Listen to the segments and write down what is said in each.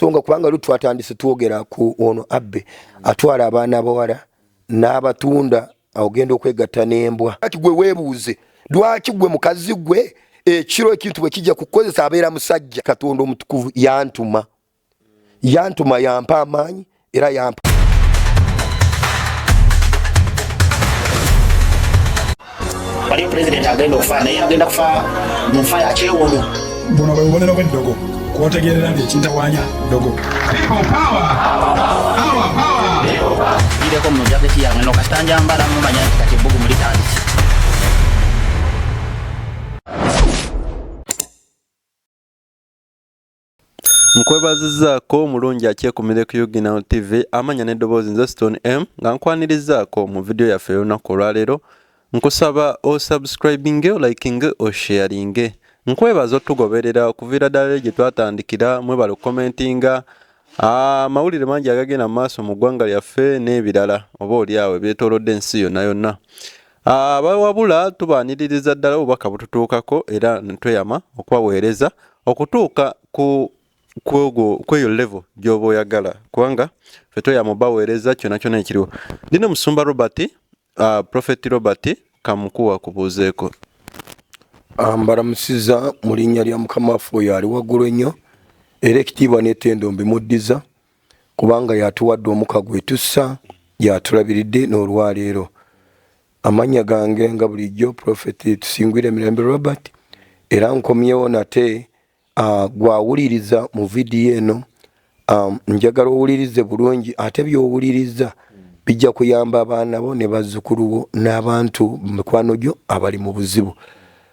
ensonga kubanga lutwatandise twogera ku ono Abbe atwala abaana abawala n'abatunda ogenda okwegatta n'embwa. Lwaki gwe weebuuze lwaki gwe mukazi gwe ekiro ekintu bwe kijja kukozesa abeera musajja? Katonda omutukuvu yantuma yampa amaanyi era yampa waliyo pulezidenti agenda okufa naye agenda kufa mu nfa ya kyewono. Buno bwe bubonero bw'eddogo kwotegerera nti ekintawanya ddogo. Gireko mu jaketi yange no kasita njambala mumanya nti kati ebbugu mulitandise. Nkwebazizaako omulungi akyekumire ku Yuginawo TV amanya n'eddoboozi nze Stone M nga nkwanirizaako mu video yaffe y'olunaku olwaleero. Nkusaba osubscribinge, olikinge, osharinge. Nkwebaza otugoberera okuviira ddala gye twatandikira mwebale commentinga amawulire mangi agagenda mu maaso mu ggwanga lyaffe n'ebirala oba oliawo ebyetoolodde ensi yonna yonna. Abawabula tubaaniririza ddala obubaka bututuukako era netweyama okubaweereza okutuuka kweyo level gy'oba oyagala kubanga ffe tweyama obaweereza kyonna kyonna ekiriwo. Ndi ne Musumba Robert, Prophet Robert kamukuwa kubuuzeeko. Mbalamusiza mu linnya lya Mukama waffe oyo ali waggulu ennyo era ekitiibwa n'ettendo mbimuddiza kubanga yatuwadde omuka gwe tussa yatulabiridde n'olwaleero. Amannya gange nga bulijjo Prophet Tusingwire Mirembe Robert era nkomyewo nate gwawuliriza mu vidiyo eno njagala owulirize bulungi ate by'owuliriza bijja kuyamba abaana bo ne bazzukulu bo n'abantu mikwano gyo abali mu buzibu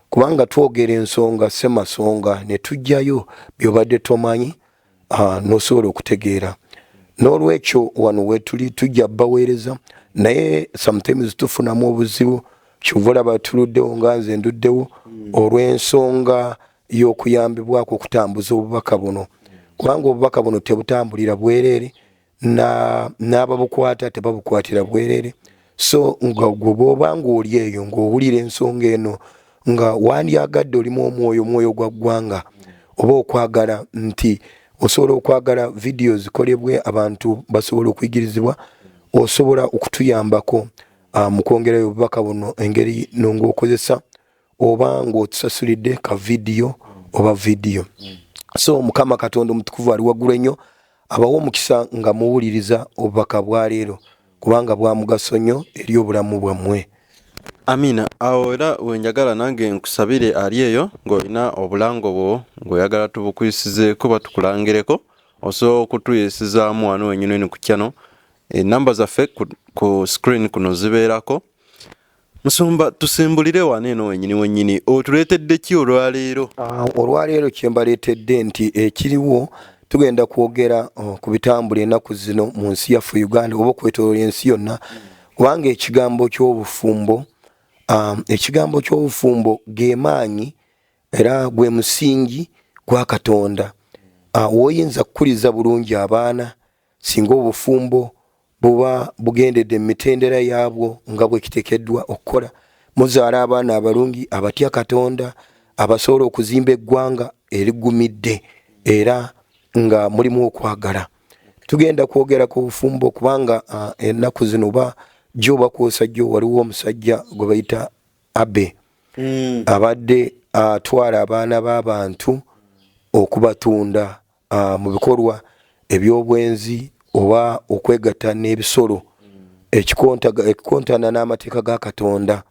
kubanga twogera ensonga semasonga ne tujjayo by'obadde tomanyi n'osobola okutegeera. N'olwekyo wano wetuli tujja baweereza naye sometimes tufunamu obuzibu kyova olaba tuluddewo nga nze nduddewo olw'ensonga y'okuyambibwako okutambuza obubaka buno kubanga obubaka buno tebutambulira bwereere n'ababukwata tebabukwatira bwereere. So nga gwe bw'oba ng'oli eyo ng'owulira ensonga eno nga wandyagadde olimu omwoyo gwa ggwanga oba okwagala nti osobola okwagala vidiyo zikolebwe abantu basobola okuyigirizibwa osobola okutuyambako mu kwongerayo obubaka buno engeri ng'okozesa oba ng'otusasulidde ka vidiyo oba vidiyo. So Mukama Katonda omutukuvu ali waggulu ennyo abawa omukisa nga muwuliriza obubaka bwa leero kubanga bwa mugaso nnyo eri obulamu bwammwe. Amina. Awo era wenjagala nange nkusabire ali eyo ng'olina obulango bwo ng'oyagala tubukuyisizeeko batukulangireko osobola okutuyisizaamu wano wenyini ku channel. Namba zaffe ku screen kuno zibeerako. Musumba tusimbulire wano eno wenyini otuleetedde ki olwaleero? Olwaleero kye mbaleetedde nti ekiriwo tugenda kwogera ku bitambula ennaku zino mu nsi yaffe Uganda oba okwetooloola ensi yonna kubanga ekigambo ky'obufumbo ge maanyi era gwe musingi gwa Katonda. Woyinza kukuliza bulungi abaana singa obufumbo buba bugendedde mu mitendera yaabwo nga bwe kiteekeddwa okukola. Muzaala abaana abalungi abatya Katonda abasobola okuzimba eggwanga erigumidde era nga mulimu okwagala. Tugenda kwogera ku bufumbo kubanga ennaku zino ba Joba kwosajja waliwo omusajja gwe bayita Abbe abadde atwala abaana b'abantu okubatunda mu bikolwa eby'obwenzi oba okwegatta n'ebisolo ekikontana n'amateeka ga Katonda.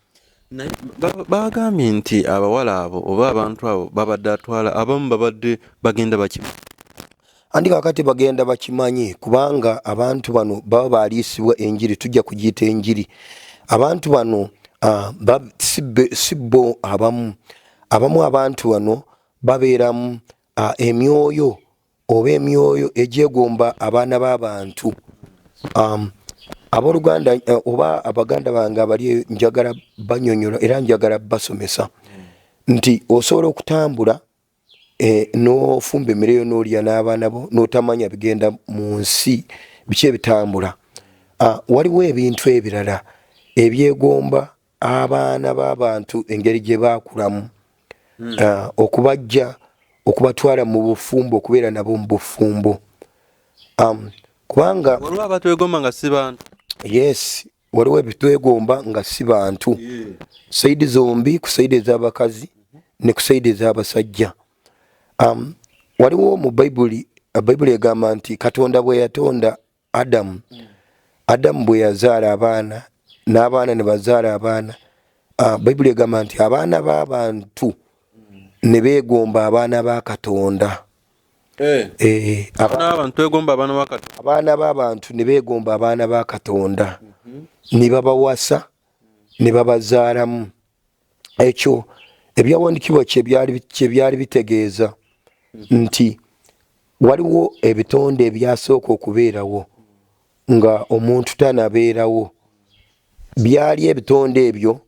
Bagambye nti abawala abo oba abantu abo babadde atwala abamu babadde bagenda bakimanyi. Andi kakati bagenda bakimanyi kubanga abantu bano baba baliisibwa enjiri tujja kugiyita enjiri. Abantu bano sibbo abamu abantu bano babeeramu emyoyo oba emyoyo egyegomba abaana b'abantu. Abooluganda oba abaganda bange abali njagala banyonyola era njagala basomesa nti osobola okutambula n'ofumba emmere n'olya n'abaana bo n'otamanya bigenda mu nsi biki ebitambula. Waliwo ebintu ebirala ebyegomba abaana b'abantu engeri gye baakulamu okubajja okubatwala mu bufumbo okubeera nabo mu bufumbo. kubanga waliwo abatwegomba nga si bantu. Yes, waliwo ebitwegomba nga si bantu. Saidi zombi, ku saidi ez'abakazi ne ku saidi ez'abasajja. Waliwo mu Bayibuli egamba nti Katonda bwe yatonda Adamu, Adamu bwe yazaala abaana n'abaana ne bazaala abaana, Bayibuli egamba nti abaana b'abantu ne beegomba abaana ba Katonda. Abaana b'abantu ne beegomba abaana ba Katonda, ne babawasa ne babazaalamu. Ekyo ebyawandiikibwa kye byali bitegeeza nti waliwo ebitonde ebyasooka okubeerawo nga omuntu tanabeerawo. Byali ebitonde ebyo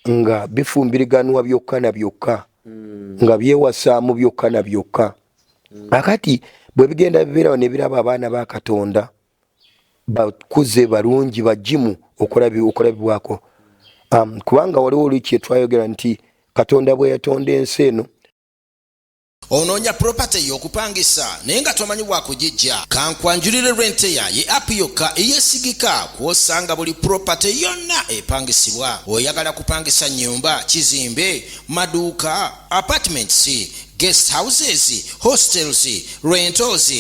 nga bifumbiriganwa byokka na byokka, nga byewasaamu byokka na byokka. Akati bwe bigenda bibeerawo ne biraba abaana ba Katonda bakuze balungi bagimu okulabibwako. Kubanga waliwo olukye twayogera nti Katonda bwe yatonda ensi eno. Onoonya property y'okupangisa naye nga tomanyi bwakugijja, kankwanjulire Renteya ye app yokka eyesigika kw'osanga buli property yonna epangisibwa. Oyagala kupangisa nnyumba, kizimbe, maduuka, apartments, guest houses, hostels, rentals,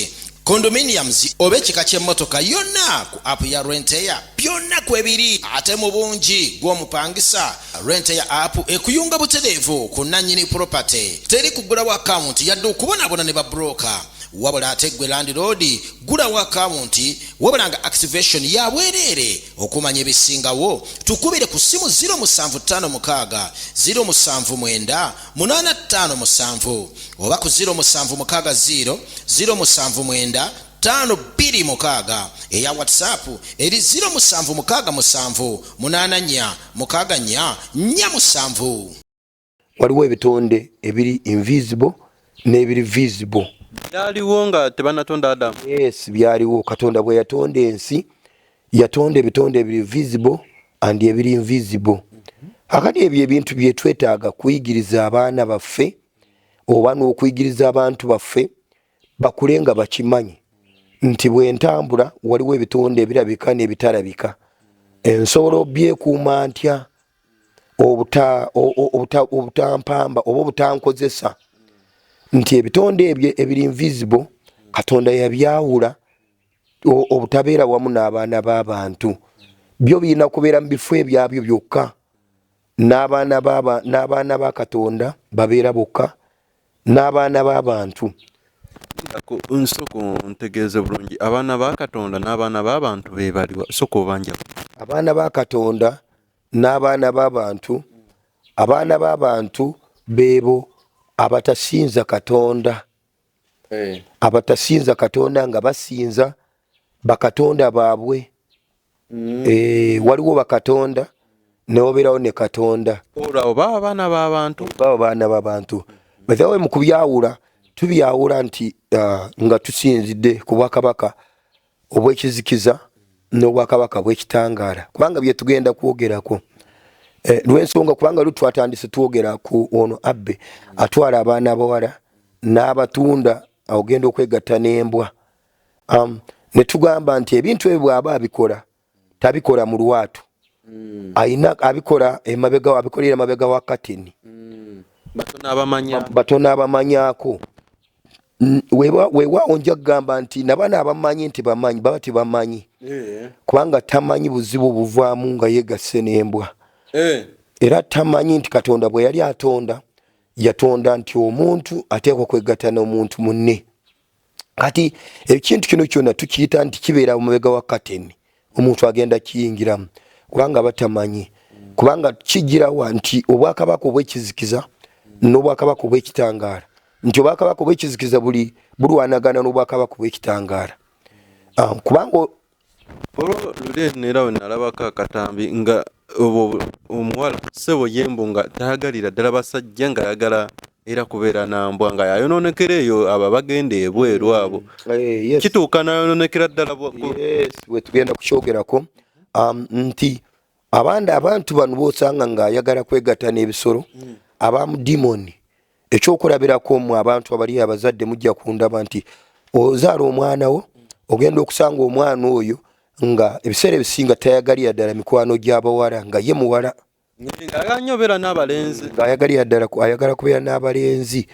condominiums oba ekika ky'emmotoka yonna ku app ya Renteya byonna kwebiri. Ate mu bungi gw'omupangisa, Renteya app ekuyunga butereevu ku nannyini property. Teri kugulawo akawunti yadde okubonabona ne babroka, wabula ate gwe landlord gulawo akawunti wabula nga activation ya bwereere. Okumanya ebisingawo tukubire ku ssimu 0756 079 857 oba ku 0760 079 526 eya WhatsApp eri 0767846447. Waliwo ebitonde ebiri invisible n'ebiri visible. Byaliwo nga tebanatonda Adamu. Yes, byaliwo. Katonda bwe yatonda ensi yatonda ebitonde ebiri visible and ebiri invisible. Akati ebyo ebintu bye twetaaga kuyigiriza abaana baffe oba n'okuyigiriza abantu baffe bakule nga bakimanyi nti bwe ntambula waliwo ebitonde ebirabika n'ebitalabika. Nsobola obyekuuma ntya obutampamba oba obutankozesa nti ebitonde ebyo ebiri invisible Katonda yabyawula obutabeera wamu n'abaana b'abantu. Byo birina kubeera mu bifo ebyabyo byokka, n'abaana ba Katonda babeera bokka, n'abaana b'abantu. Nsoko ntegeeze bulungi, abaana ba Katonda n'abaana b'abantu be baliwa? Soko obanja. Abaana ba Katonda n'abaana b'abantu, abaana b'abantu beebo abatasinza Katonda. Abatasinza Katonda nga basinza bakatonda baabwe. Waliwo bakatonda n'obeerawo ne Katonda. Oba abaana b'abantu. Baba baana b'abantu. Bazawe mu kubyawula tubyawula nti nga tusinzidde ku bwakabaka obw'ekizikiza n'obwakabaka bw'ekitangaala, kubanga bye tugenda kwogerako. Lw'ensonga kubanga twatandise twogera ku ono abbe atwala abaana abawala n'abatunda ogenda okwegatta n'embwa. Ne tugamba nti ebintu ebyo bw'aba abikola tabikola mu lwatu, ayina abikola emabega, abikolera emabega wa kateni. Batono abamanyaako. Weewaawo nja kugamba nti nabaana abamanyi nti bamanyi baba tebamanyi, kubanga tamanyi buzibu buvaamu nga yegasse n'embwa. Era tamanyi nti Katonda bwe yali atonda yatonda nti omuntu ateekwa kwegatta n'omuntu munne. Kati ekintu kino kyonna tukiyita nti kibeera mu mabega wa kateni, omuntu agenda kiyingiramu kubanga batamanyi, kubanga kijirawa nti obwakabaka obw'ekizikiza n'obwakabaka obw'ekitangaala, nti obwakabaka obw'ekizikiza bulwanagana n'obwakabaka obw'ekitangaala. Kubanga olulera we nalabako akatambi nga omuwala ssebo yembo nga tayagalira ddala basajja nga ayagala era kubeera nambwa nga yayononekera eyo abo bagenda ebweru abo. Kituuka nayononekera ddala bwe tugenda kukyogerako nti abantu bano bosanga nga ayagala kwegatta n'ebisolo abamu dimoni. Ekyokulabirako mu abantu abali abazadde mujja kundaba nti ozaala omwana wo ogenda okusanga omwana oyo nga ebiseera ebisinga tayagalira ddala mikwano gy'abawala nga ye muwala nganyobera n'abalenzi ng'ayagalira ddala ayagala kubeera n'abalenzi.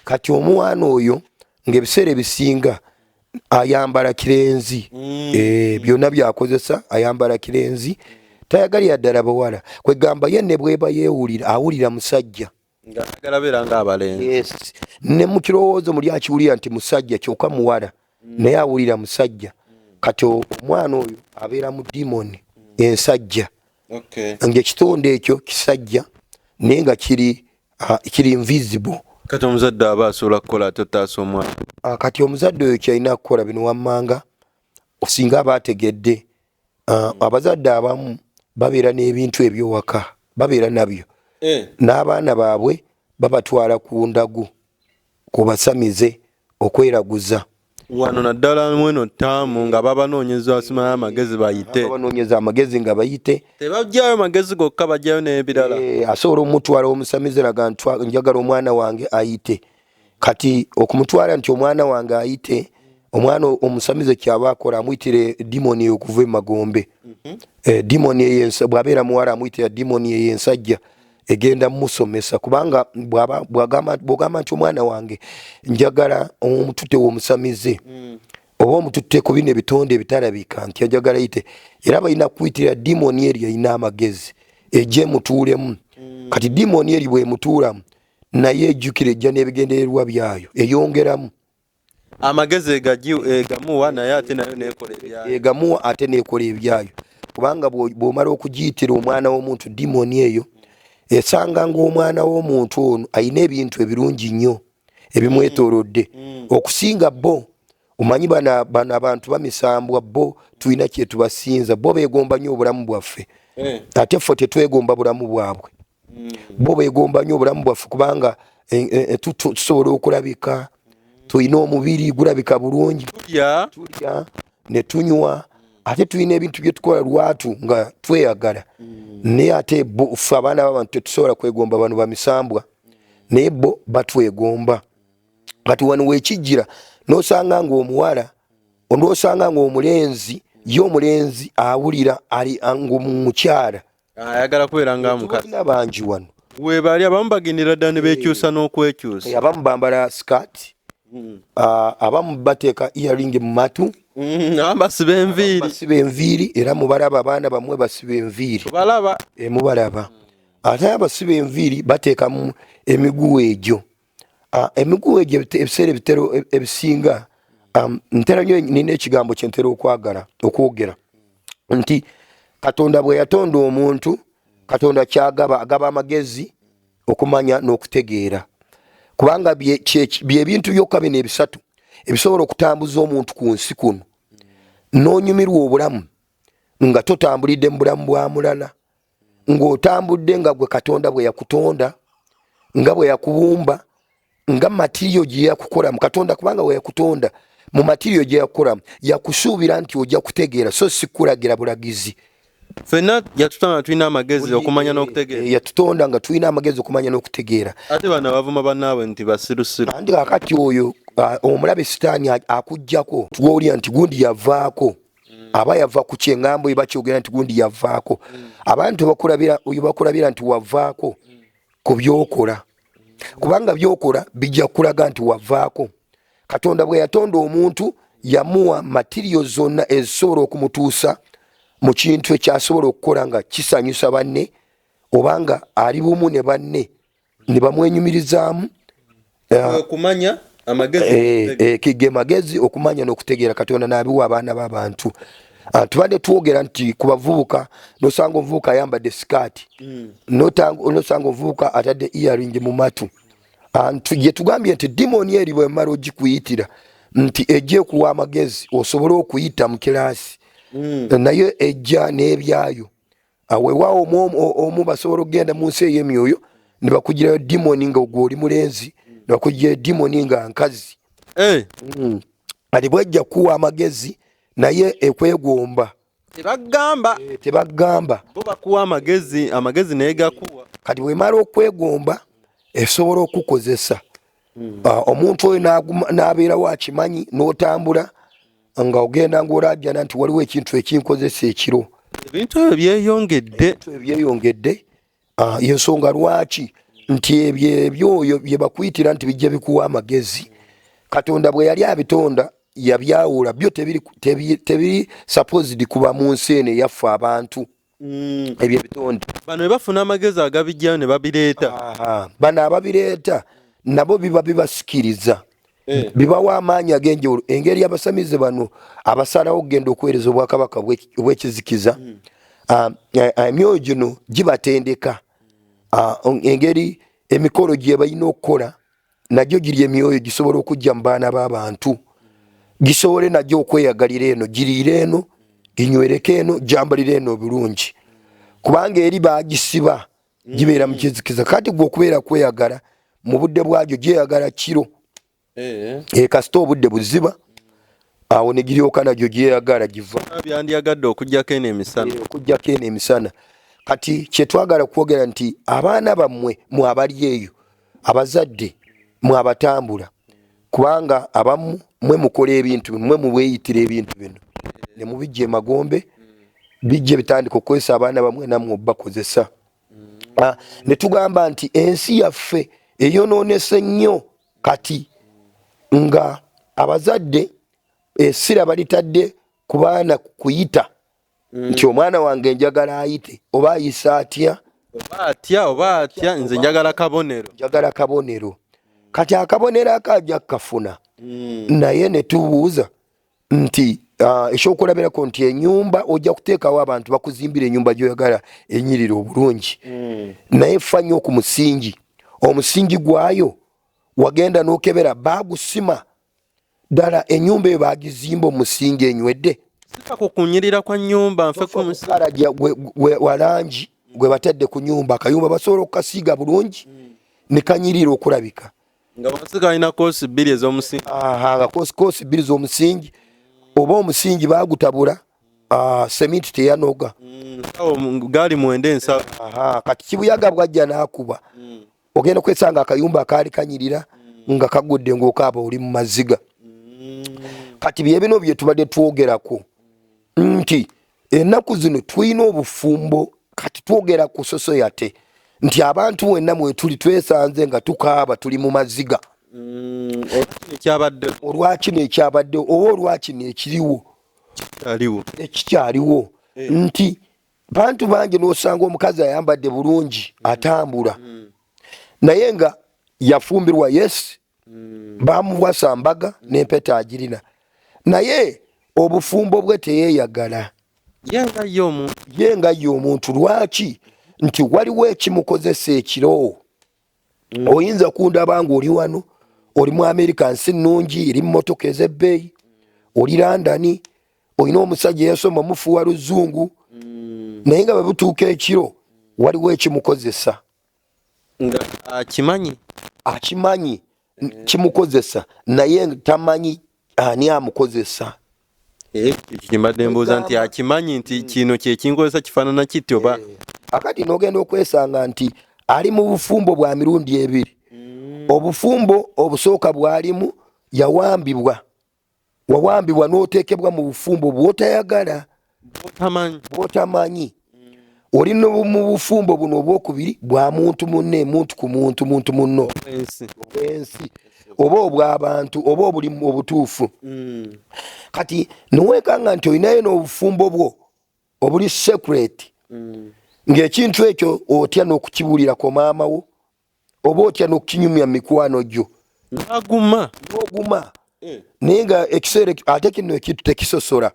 Kati omwana oyo ng'ebiseera ebisinga ayambala kirenzi, byonna byakozesa ayambala kirenzi, tayagalira ddala bawala. Kwegamba ye ne bweba yeewulira awulira musajja ng'ayagala beera ng'abalenzi. Ne mu kirowoozo muli akiwulira nti musajja kyokka muwala naye awulira musajja. Kati omwana oyo abeera mu dimoni ensajja. Ng'ekitonde ekyo kisajja naye nga kiri invisible. Kati omuzadde aba asobola kukola ate otaasa omwana. Kati omuzadde oyo kyalina kukola bino wammanga osinga aba ategedde. Abazadde abamu babeera n'ebintu ebyowaka babeera nabyo, n'abaana baabwe babatwala ku ndagu kubasamize okweraguza. Wano naddala mweno ttaamu nga babanoonyeza asimayo amagezi bayite. Babanoonyeza amagezi nga bayite. Tebajjayo magezi gokka bajjayo n'ebirala. Asobola omutwala omusamize laga njagala omwana wange ayite. Kati okumutwala nti omwana wange ayite, omwana omusamize kyaba akola amuyitire dimoni okuva emagombe. Dimoni eyensa bw'abeera muwala amuyitira dimoni eyensajja egenda musomesa kubanga bw'ogamba nti omwana wange njagala omututte w'omusamize oba omututte ku bino ebitonde ebitalabika nti ajagala yite, era balina kuyitira dimoni eri erina amagezi ejje mutuulemu. Kati dimoni eri bw'emutuulamu naye ejjukira ejja n'ebigendererwa byayo eyongeramu amagezi egamuwa naye ate nayo nekola ebyayo. Egamuwa ate nekola ebyayo kubanga bw'omala okugiyitira omwana w'omuntu dimoni eyo esanga ng'omwana w'omuntu ono alina ebintu ebirungi nnyo ebimwetoolodde okusinga bo. Omanyi bano abantu bamisambwa, bo tulina kye tubasinza, bo beegomba nnyo obulamu bwaffe ate ffe tetwegomba bulamu bwabwe. Bo beegomba nnyo obulamu bwaffe kubanga tusobola okulabika, tulina omubiri gulabika bulungi, tulya ne tunywa, ate tulina ebintu bye tukola lwatu nga tweyagala. Naye ate ffe abaana b'abantu tetusobola kwegomba bano bamisambwa, naye bo batwegomba. Kati wano weekijjira n'osanga ng'omuwala, n'osanga ng'omulenzi ye omulenzi awulira ali ng'omukyala ayagala kubeera ng'amukazi. Bangi wano weebali abamu bagendera ddala ne beekyusa n'okwekyusa. Abamu bambala sikaati, abamu bateeka earring mu matu, abamu basiba enviiri era mubalaba abaana bamwe basiba enviiri mubalaba. Ate abasiba enviiri bateekamu emiguwa egyo. Emiguwa egyo ebiseera ebisinga ntera nnyo nina ekigambo kye ntera okwogera nti Katonda bwe yatonda omuntu, Katonda kyagaba agaba amagezi okumanya n'okutegeera kubanga bye bintu byokka bino ebisatu ebisobola okutambuza omuntu ku nsi kuno n'onyumirwa obulamu nga totambulidde mu bulamu bwa mulala, ng'otambudde nga gwe Katonda bwe yakutonda, nga bwe yakubumba, nga matiriyo gye yakukolamu Katonda kubanga bwe yakutonda mu matiriyo gye yakukolamu yakusuubira nti ojja kutegeera so si kulagira bulagizi. Ffenna yatutonda tulina amagezi okumanya n'okutegeera. Yatutonda nga tulina amagezi okumanya n'okutegeera. Ate bano bavuma bannaabwe nti basirusiru. Andi kakati oyo omulabe sitaani akuggyako gw'olya nti gundi yavaako, aba yava ku kyeŋŋambo bakyogera nti gundi yavaako. Abantu bakulabira nti wavaako ku byokola kubanga byokola bijja kulaga nti wavaako. Katonda bwe yatonda omuntu yamuwa matiriyo zonna ezisobola okumutuusa mu kintu ekyasobola okukola nga kisanyusa banne obanga ali bumu ne banne ne bamwenyumirizaamu okumanya amagezi kige magezi okumanya n'okutegeera Katonda n'abiwa abaana b'abantu. Tubadde twogera nti ku bavubuka n'osanga omuvubuka ayambadde sikaati n'osanga omuvubuka atadde earring mu matu. Gye tugambye nti dimoni eri bwe mala ogikuyitira nti ejja okuwa amagezi osobole okuyita mu kiraasi naye ejja n'ebyayo. Weewaawo omu basobola okugenda mu nsi ey'emyoyo ne bakugirayo dimoni nga ogwo oli mulenzi, ne bakugirayo dimoni nga nkazi. Ati bwejja kuwa amagezi naye ekwegomba tebagamba bo bakuwa amagezi naye gakuwa. Kati bwemala okwegomba esobola okukozesa omuntu oyo n'abeera wakimanyi n'otambula nga ogenda ng'olajjana nti waliwo ekintu ekinkozesa ekiro. Ebintu ebyo byeyongedde. Yensonga lwaki nti ebyoyo bye bakuyitira nti bijja bikuwa amagezi. Katonda bwe yali abitonda yabyawula byo tebiri supposed kuba mu nsi eno eyaffe abantu. Ebyo bitonde bano bwe bafuna amagezi agabijjayo ne babireeta. Bano ababireeta nabo biba bibasikiriza. Bibawa amaanyi ag'enjawulo. Engeri abasamize bano abasalawo okugenda okuweereza obwakabaka obw'ekizikiza, emyoyo gino gibatendeka. Engeri emikolo gye balina okukola nagyo giri emyoyo gisobola okujja mu baana b'abantu, gisobole nagyo okweyagalira eno, giriire eno, ginywereko eno, gyambalire eno obulungi. Kubanga eri bagisiba gibeera mu kizikiza. Kati gwe okubeera kweyagala mu budde bwagyo gyeyagala kiro. Kasita obudde buziba awo ne giryoka nagyo gyeyagala giva. Byandyagadde okujjako eno emisana. Okujjako eno emisana. Kati kyetwagala kwogera nti abaana bammwe mu abali eyo, abazadde mu abatambula, kubanga abamu mwe mukola ebintu bino, mwe mubeeyitira ebintu bino ne mubijja emagombe, bijje bitandika okukozesa abaana bamwe nammwe obbakozesa. Ne tugamba nti ensi yaffe eyonoonese nnyo kati nga abazadde essira balitadde ku baana kuyita nti omwana wange njagala ayite oba ayisa atya oba atya nze njagala kabonero. Kati akabonero akajja kafuna naye ne tubuuza nti ekyokulabirako nti ennyumba ojja kuteekawo abantu bakuzimbira ennyumba gy'oyagala enyirira obulungi, naye ffa nnyo ku musingi. Omusingi gwayo wagenda n'okebera bagusima ddala ennyumba eyo bagizimba omusingi enywedde. Kukunyirira kwa nnyumba nfe ku musingi walangi gwe batadde ku nyumba, akayumba basobola okukasiiga bulungi ne kanyirira okulabika. Nga wansi kalina koosi 2 ez'omusingi. Nga koosi 2 z'omusingi, oba omusingi bagutabula seminti teyanoga. Gaali mwende nsaba. Kati kibuyaga bwajja n'akuba ogenda kwesanga akayumba akaali kanyirira nga kagudde ng'okaaba oli mu maziga. Kati bye bino bye tubadde twogerako nti ennaku zino tulina obufumbo. Kati twogera ku society nti abantu wenna mwe tuli twesanze nga tukaaba tuli mu maziga. Olwakino ekyabadde oba olwakino ekiriwo ekikyaliwo nti bantu bangi n'osanga omukazi ayambadde bulungi atambula naye nga yafumbirwa yes, bamuwasa mbaga n'empeta agirina, naye obufumbo bwe teyeeyagala yenga ye omuntu. Lwaki? Nti waliwo ekimukozesa ekiro. Oyinza kundaba nga oli wano, oli mu America nsi nnungi, eri mu mmotoka ez'ebbeeyi, oli London, olina omusajja yasoma mufuwa luzungu, naye nga bwe butuuka ekiro waliwo ekimukozesa. Akimanyi kimukozesa naye tamanyi ani amukozesa. Kimbadde mbuuza nti akimanyi nti kino kye kinkozesa kifaanana kiti oba. Akati n'ogenda okwesanga nti ali mu bufumbo bwa mirundi 2. Obufumbo obusooka bwalimu wawambibwa n'oteekebwa mu bufumbo bw'otayagala bw'otamanyi. Oli mu bufumbo buno obwokubiri bwa muntu munne, muntu ku muntu, muntu munno obw'ensi oba obw'abantu oba obulimu obutuufu. Kati niweekanga nti olinayo n'obufumbo bwo obuli secret, ng'ekintu ekyo otya n'okukibuulirako maama wo oba otya n'okukinyumya mu mikwano gyo n'oguma naye nga ekiseera ate kino ekintu tekisosola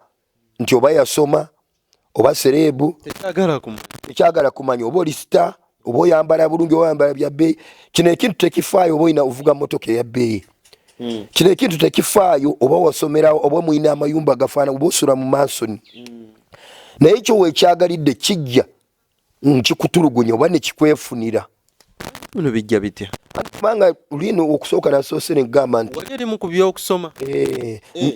nti oba yasoma oba sereebu tekyagala kumanya, oba oli sita oba oyambala bulungi oba oyambala bya bbeeyi. Kino ekintu tekifaayo oba oyina ovuga mmotoka eya bbeeyi. Kino ekintu tekifaayo oba wasomerawo oba muyina amayumba gafaana oba osula mu mansoni. Naye ekyo weekyagalidde kijja nkikutulugunya oba nekikwefunira. Bino bijja bitya? Kubanga lino okusooka nasoose ne kugamba nti wali erimu ku by'okusoma.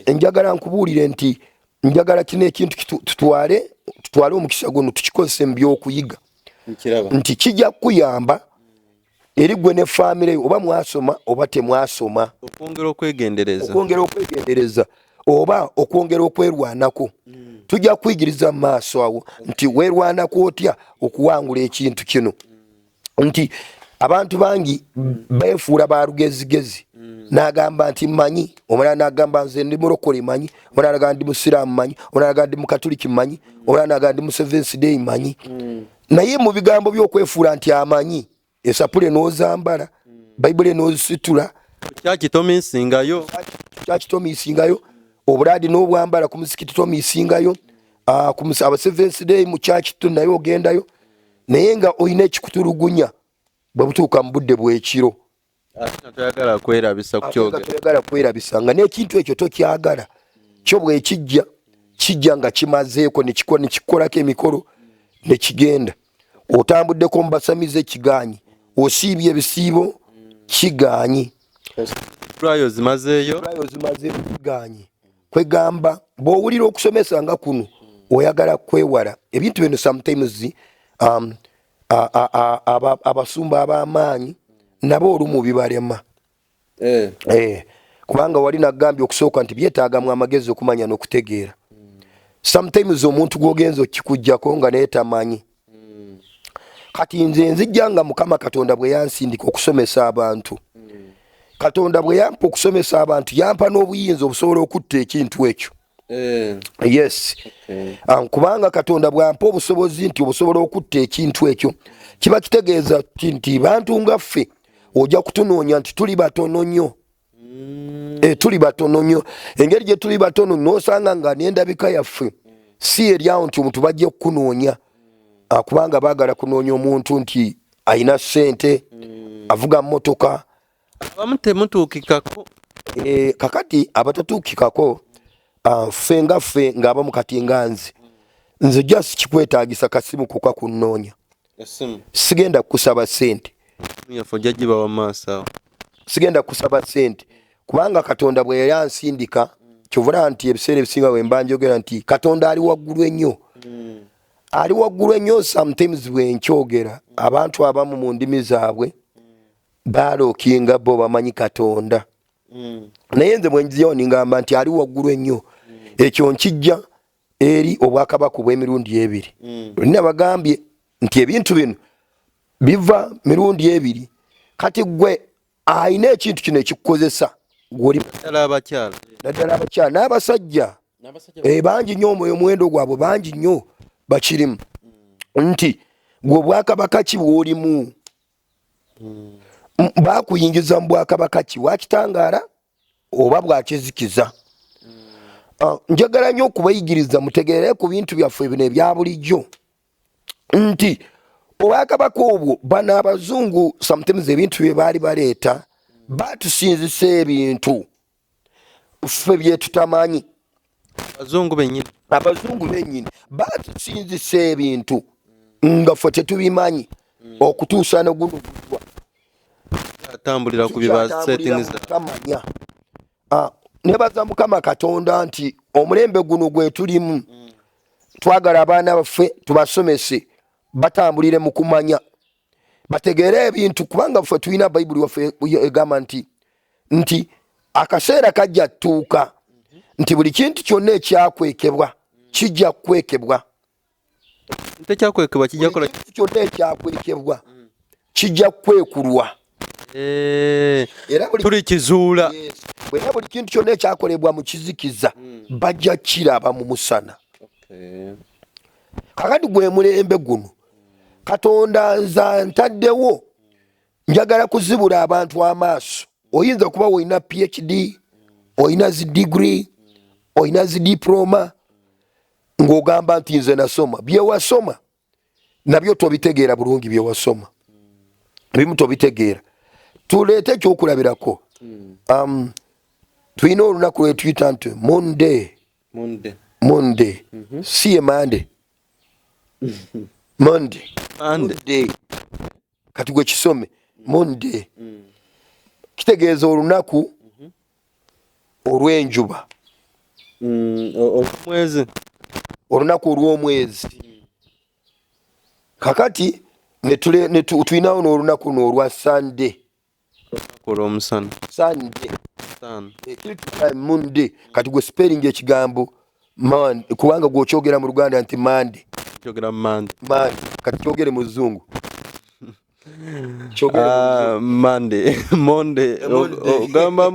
Njagala nkubuulire nti njagala kino ekintu tutwale omukisa guno tukikozese mu by'okuyiga nti kijja kukuyamba eri gwe ne famire oba mwasoma oba temwasoma. Okwongera okwegendereza oba okwongera okwerwanako tujja kuyigiriza mu maaso awo nti weerwanako otya okuwangula ekintu kino nti abantu bangi beefuula ba lugezigezi n'agamba nti mmanyi omulala n'agamba nze ndi mulokole manyi omulala n'agamba ndi musiraamu manyi omulala n'agamba ndi mukatuliki manyi omulala n'agamba ndi mu Seventh Day manyi naye mu bigambo by'okwefuula nti amanyi esapule n'ozambala bayibuli n'ozisitula kyaki tomisingayo obuladi n'obwambala ku muzikiti tomisingayo aba Seventh Day mu kyaki tu naye ogendayo naye nga olina ekikutulugunya bwe butuuka mu budde bw'ekiro toyagala kwerabisa toyagala kwerabisa nga n'ekintu ekyo tokyagala kyo bwe kijja nga kimazeeko nekikolako emikolo ne kigenda otambuddeko mu basamize kigaanyi osiibye ebisiibo kigaanyi fulayo zimazeeyo kigaanyi kwegamba bw'owulira okusomesa nga kuno oyagala kwewala ebintu bino sometimes abasumba ab'amaanyi nabo olumu bibalema kubanga wali nagambye okusooka nti byetaagamu amagezi okumanya n'okutegeera sometimes omuntu gwogenza okikujjako nga naye tamanyi kati nze nzijja nga Mukama Katonda bwe yansindika okusomesa abantu Katonda bwe yampa okusomesa abantu yampa n'obuyinza obusobola okutta ekintu ekyo yes kubanga Katonda bwampa obusobozi nti obusobola okutta ekintu ekyo kiba kitegeeza nti bantu ngaffe ojja kutunoonya nti tuli batono nnyo tuli batono nnyo engeri gye tuli batono n'osanga nga n'endabika yaffe si eryawo nti omuntu bajja okukunoonya kubanga baagala kunoonya omuntu nti ayina ssente avuga mmotoka abamu temutuukikako kakati abatatuukikako ffe nga ffe ng'abamu kati nga nze just kikwetaagisa kasimu kuka kunnoonya sigenda kukusaba ssente sigenda kukusaba ssente kubanga Katonda bwe yali ansindika kyovula nti ebiseera ebisinga bwe mba njogera nti Katonda ali waggulu ennyo ali waggulu ennyo sometimes bwe nkyogera abantu abamu mu ndimi zaabwe baalookinga bo bamanyi Katonda naye nze bwe njizayo ningamba nti ali waggulu ennyo ekyo nkijja eri obwakabaka bw'emirundi ebiri olina bagambye nti ebintu bino biva mirundi ebiri kati gwe ayina ekintu kino ekikukozesa naddala abakyala n'abasajja bangi nnyo omwoyo muwendo gwabwe bangi nnyo bakirimu nti gwe obwakabaka ki bw'olimu bakuyingiza mu bwakabaka ki wakitangaala oba bwakizikiza njagala nnyo okubayigiriza mutegeere ku bintu byaffe bino ebya bulijjo nti obwakabaka obwo bano abazungu sometimes ebintu bye baali baleeta batusinzisa ebintu ffe bye tutamanyi abazungu bennyini batusinzisa ebintu nga ffe tetubimanyi okutuusa negunugulwa atambulira ku bibasetingiza nebaza Mukama Katonda nti omulembe guno gwe tulimu twagala abaana baffe tubasomese batambulire mu kumanya bategeere ebintu kubanga ffe tulina bayibuli waffe egamba nti akaseera kajja tuuka nti buli kintu kyonna ekyakwekebwa kijja kwekebwa kyonna ekyakwekebwa kijja kwekulwa tuli kizuula bwera buli kintu kyonna ekyakolebwa mu kizikiza bajja kiraba mu musana kakati gwe mulembe guno Katonda nza ntaddewo njagala kuzibula abantu amaaso oyinza kuba olina PhD olina zi degree olina zi diploma ng'ogamba nti nze nasoma byewasoma nabyo tobitegeera bulungi byewasoma bimu tobitegeera tuleete ekyokulabirako tulina olunaku lwe tuyita nti Monday si ye Monday kati gwe kisome Monday kitegeeza olunaku olw'enjuba olunaku olw'omwezi kakati tulinawo n'olunaku n'olwa Sunday Monday kati gwe spelling ekigambo man kubanga gwokyogera mu Luganda nti Monday kyogera Monday kati kyogere mu Zungu Monday ogamba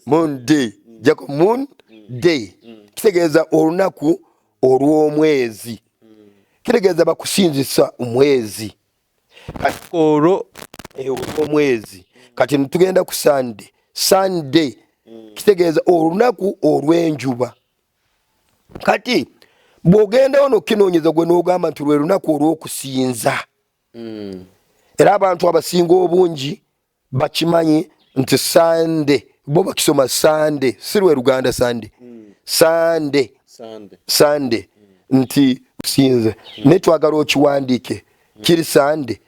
Monday jako Monday kitegeeza olunaku olw'omwezi kitegeeza bakusinzisa omwezi kati omwezi kati tugenda ku Sunday kitegeeza olunaku olw'enjuba kati bw'ogenda ono kinoonyeza gwe n'ogamba nti lwe lunaku olw'okusinza era abantu abasinga obungi bakimanyi nti Sunday bo bakisoma Sunday si lwe Luganda Sunday nti kusinza naye twagala okiwandiike kiri Sunday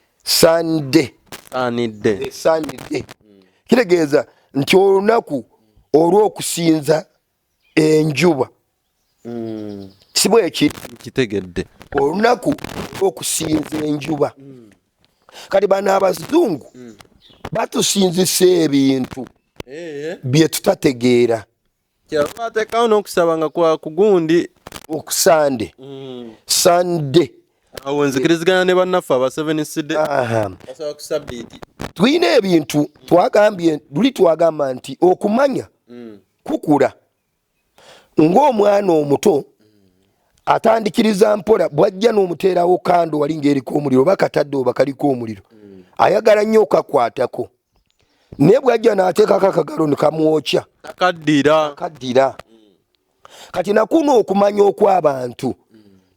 kitegeeza nti olunaku olw'okusinza enjuba si bweki kitegedde olunaku olw'okusinza enjuba kati bano abazungu batusinzisa ebintu bye tutategeera kyabateekawo n'okusaba nga kwa kugundi okusande Sunday awo nzikiriziganya ne bannaffe aba 7 basaba ku sabbiiti tulina ebintu twagambye luli twagamba nti okumanya kukula ng'omwana omuto atandikiriza mpola bwajja n'omuteerawo kando wali ng'eriko omuliro bakatadde oba kaliko omuliro ayagala nnyo okakwatako naye bwajja n'ateekako akagalo ne kamwokya akaddira kati nakuno okumanya okw'abantu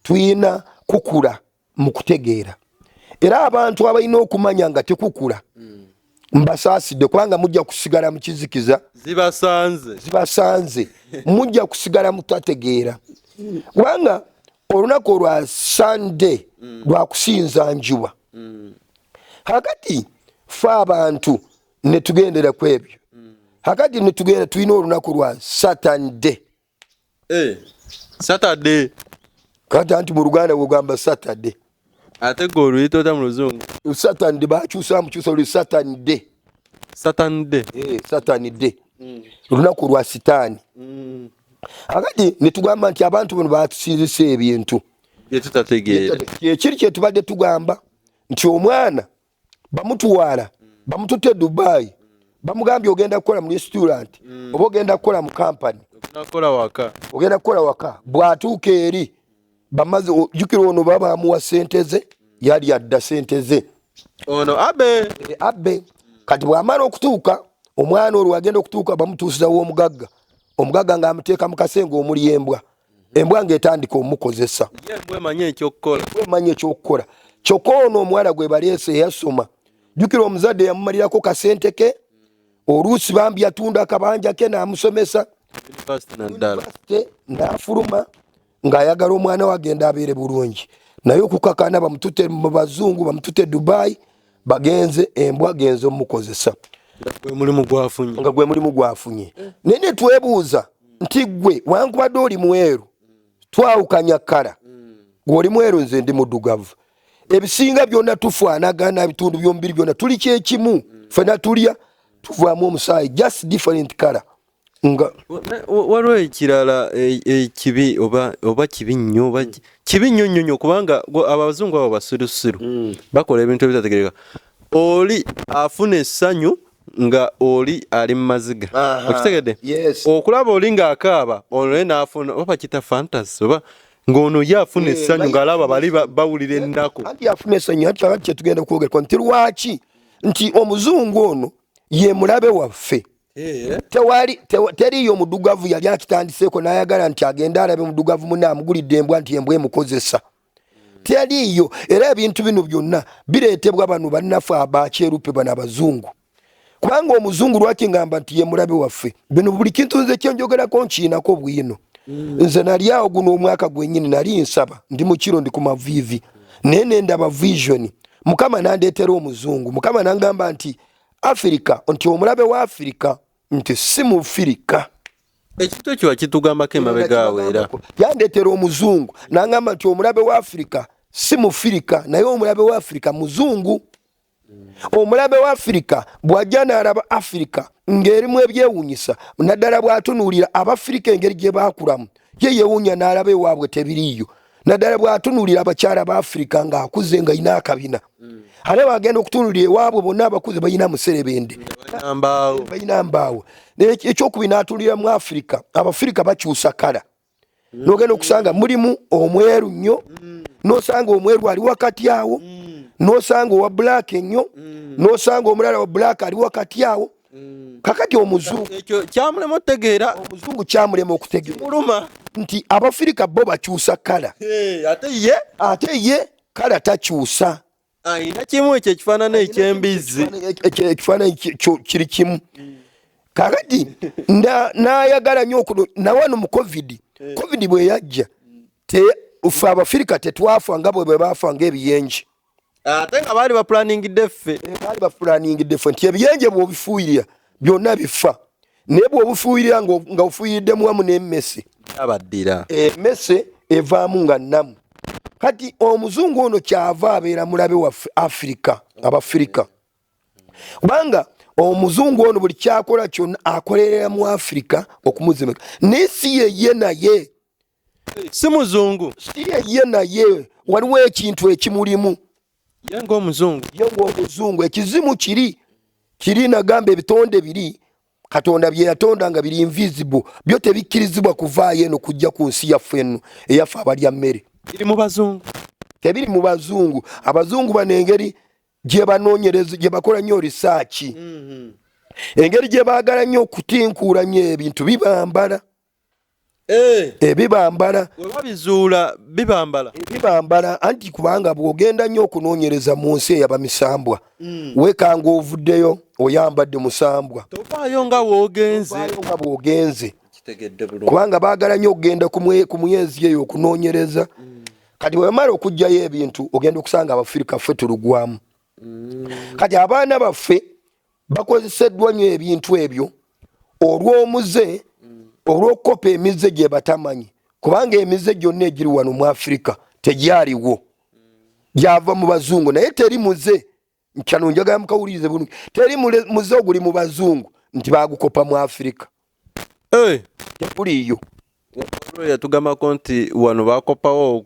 tuyina kukula mu kutegeera era abantu abalina okumanya nga tekukula mbasaasidde kubanga mujja kusigala mu kizikiza zibasanze mujja kusigala mutategeera kubanga olunaku olwa Sunday lwa kusinza njuba hakati fe abantu ne tugendera ku ebyo hakati ne tugenda tulina olunaku lwa Saturday kati anti mu Luganda wogamba Saturday ate gwe oluyita ota mu Luzungu Saturday bakyusa mukyusa oli Saturday olunaku lwa sitaani hakati ne tugamba nti abantu bano batusinzisa ebintu ekiri kye tubadde tugamba nti omwana bamutwala bamutute Dubai bamugambye ogenda kukola mu restaurant oba ogenda kukola mu company ogenda kukola waka bw'atuuka eri bamaze jukira ono baba amuwa sente ze yali adda sente ze ono abe kati bw'amala okutuuka omwana olwo agenda okutuuka bamutuusiza w'omugagga omugagga ng'amuteeka mu kasenga omuli embwa ng'etandika omukozesa emanya ekyokukola kyokka ono omuwala gwe baleese yasoma jukira omuzadde yamumalirako kasente ke oluusi bambi yatunda akabanja ke n'amusomesa n'afuluma ng'ayagala omwana we agenda abeere bulungi naye okukakana bamutute mu bazungu bamutute Dubai bagenze embwa genze omukozesa nga gwe mulimu gwafunye naye ne twebuuza nti gwe wankubadde oli mweru twawukanya kkala gweoli mweru nze ndi muddugavu ebisinga byonna tufaanagana ebitundu by'omubiri byonna tuli kyekimu fena tulya tuvaamu omusaayi just different color nga waliwo ekirala ekibi oba kibi nnyo oba kibi nnyo kubanga abazungu abo basirusiru bakola ebintu ebitategereka oli afuna essanyu nga oli ali mu maziga okitegedde okulaba oli ng'akaaba ono naafuna oba kita fantasy oba ng'ono ye afuna essanyu ng'alaba bali bawulira ennaku anti afuna essanyu ati kakati kyetugenda okwogerako nti lwaki nti omuzungu ono ye mulabe waffe teriyo muddugavu yali akitandiseeko n'ayagala nti agenda alabe muddugavu munne amugulidde embwa nti embwa emukozesa teriyo era ebintu bino byonna bireetebwa bano bannaffe abakyerupe bano abazungu kubanga omuzungu lwaki ngamba nti ye mulabe waffe bino buli kintu nze kyenjogerako nkiinako bwino nze nali awo guno omwaka gwennyini nali nsaba ndi mu kiro ndi ku maviivi naye nendaba vision mukama nandeetera omuzungu mukama nangamba nti Africa nti omulabe wa Africa nti si Mufirika ekintu ekyo wakitugambako emabega awo era yandeetera omuzungu nangamba nti omulabe wa Africa si Mufirika naye omulabe wa Africa muzungu omulabe wa Africa bw'ajja n'alaba Africa ng'erimu ebyewuunyisa naddala bw'atunuulira Abafirika engeri gye baakulamu ye yeewuunya n'alaba ewaabwe tebiriiyo naddala bw'atunuulira abakyala ba Afrika ng'akuze nga alina akabina ate bagenda okutunuulira ewaabwe bonna abakuze balina muserebende balina mbaawo ekyokubiri n'atunuulira mu Afrika Abafirika bakyusa kala n'ogenda okusanga mulimu omweru nnyo n'osanga omweru ali wakati awo n'osanga owa black ennyo n'osanga omulala wa black ali wakati awo kakati omuzungu ekyo kyamulema otegeera omuzungu kyamulema okutegeera nti Abafirika bo bakyusa kala ate ye kala takyusa ayina kimu ekyo ekifaanana eky'embizzi ekifaananyi kiri kimu kakati n'ayagala nnyo nawano mu covid bwe yajja ffe Abafirika tetwafa nga bwe baafa ng'ebiyenje ate nga baali baplaningidde ffe nti ebiyenje bw'obifuuyirira byonna bifa naye bw'obufuuyirira nga ofuuyiriddemu wamu n'emmese abaddira emmese evaamu nga nnamu kati omuzungu ono kyava abeera mulabe waffe Abafirika kubanga omuzungu ono buli kyakola kyonna akolerera mu Afrika okumuzimika naye si ye naye si muzungu si ye naye waliwo ekintu ekimulimu ye ng'omuzungu ekizimu kiri nagamba ebitonde biri Katonda bye yatonda nga biri invisible byo tebikkirizibwa kuvaayo eno kujja ku nsi yaffe eno eyaffe abalya mmere tebiri mu bazungu abazungu bano engeri gye banoonyereza gye bakola nnyo research engeri gye baagala nnyo okutinkuula nnyo ebintu bibambala bibambala webabizuula bibambala anti kubanga bw'ogenda nnyo okunoonyereza mu nsi ey'abamisambwa wekanga ovuddeyo oyambadde musambwa tovaayo nga bw'ogenze kubanga baagala nnyo okugenda ku myezi eyo okunoonyereza kati bwemala okugjayo ebintu ogenda okusanga Abafirika ffe tulugwamu kati abaana baffe bakozeseddwa nnyo ebintu ebyo olw'omuze olw'okukopa emize gye batamanyi kubanga emize gyonna egiri wano mu Afrika tegyaliwo gyava mu bazungu naye teri muze kyano njagala mukawulirize bulungi teri muze oguli mu bazungu nti bagukopa mu Afrika tekuliyo yatugambako nti wano bakopawo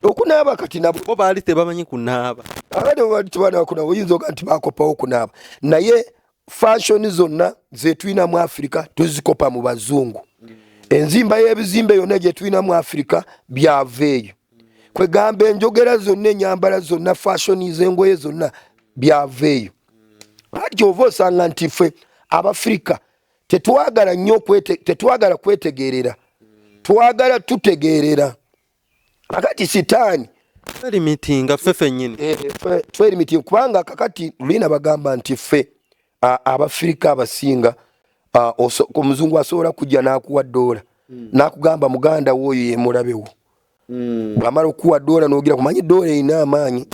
okunaaba kati nabo bo baali tebamanyi kunaaba oyinza oga nti bakopawo okunaaba naye fashion zonna zetulina mu Afrika tuzikopa mu bazungu enzimba y'ebizimbe yonna gye tulina mu Afrika byaveeyo kwegamba enjogera zonna enyambala zonna fashion z'engoye zonna byaveeyo ati kyova osanga nti ffe Abafirika tetwagala kwetegerera twagala tutegerera akati sitaani twelimitinga ffe ffennyini twelimitinga kubanga kakati lulina bagamba nti ffe Abafirika abasinga omuzungu asobola kujja n'akuwa $, n'akugamba muganda w'oyo ye mulabewo bw'amala okuwa $, n'ogira kumanyi $, erina amaanyi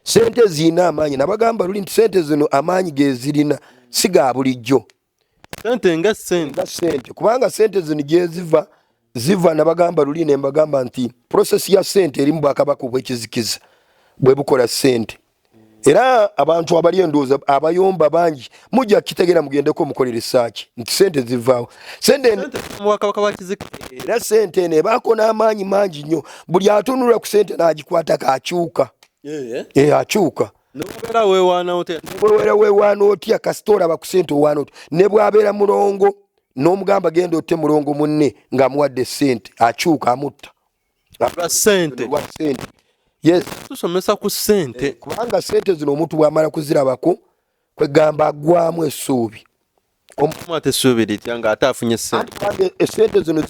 sente zirina amaanyi nabagamba luli nti sente zino amaanyi gezirina si ga bulijjo sente kubanga sente zino gye ziva nabagamba luli ne mbagamba nti process ya sente erimu bwakabaka bw'ekizikiza bwe bukola sente era abantu abali endooza abayomba bangi mujja kitegeera mugendeko mukole research nti sente zivaawo era sente ne baako n'amaanyi mangi nnyo buli atunula ku sente n'agikwata kakyuka akyuka weewaana otya kasita olaba ku sente owaana otya ne bw'abeera mulongo n'omugamba genda otte mulongo munne ng'amuwadde sente akyuka amutta sente yes tusomesa ku sente kubanga sente zino omuntu bw'amala kuzirabako kwegamba aggwamu essuubi omuntu essuubi litya nga ate afunye sente zino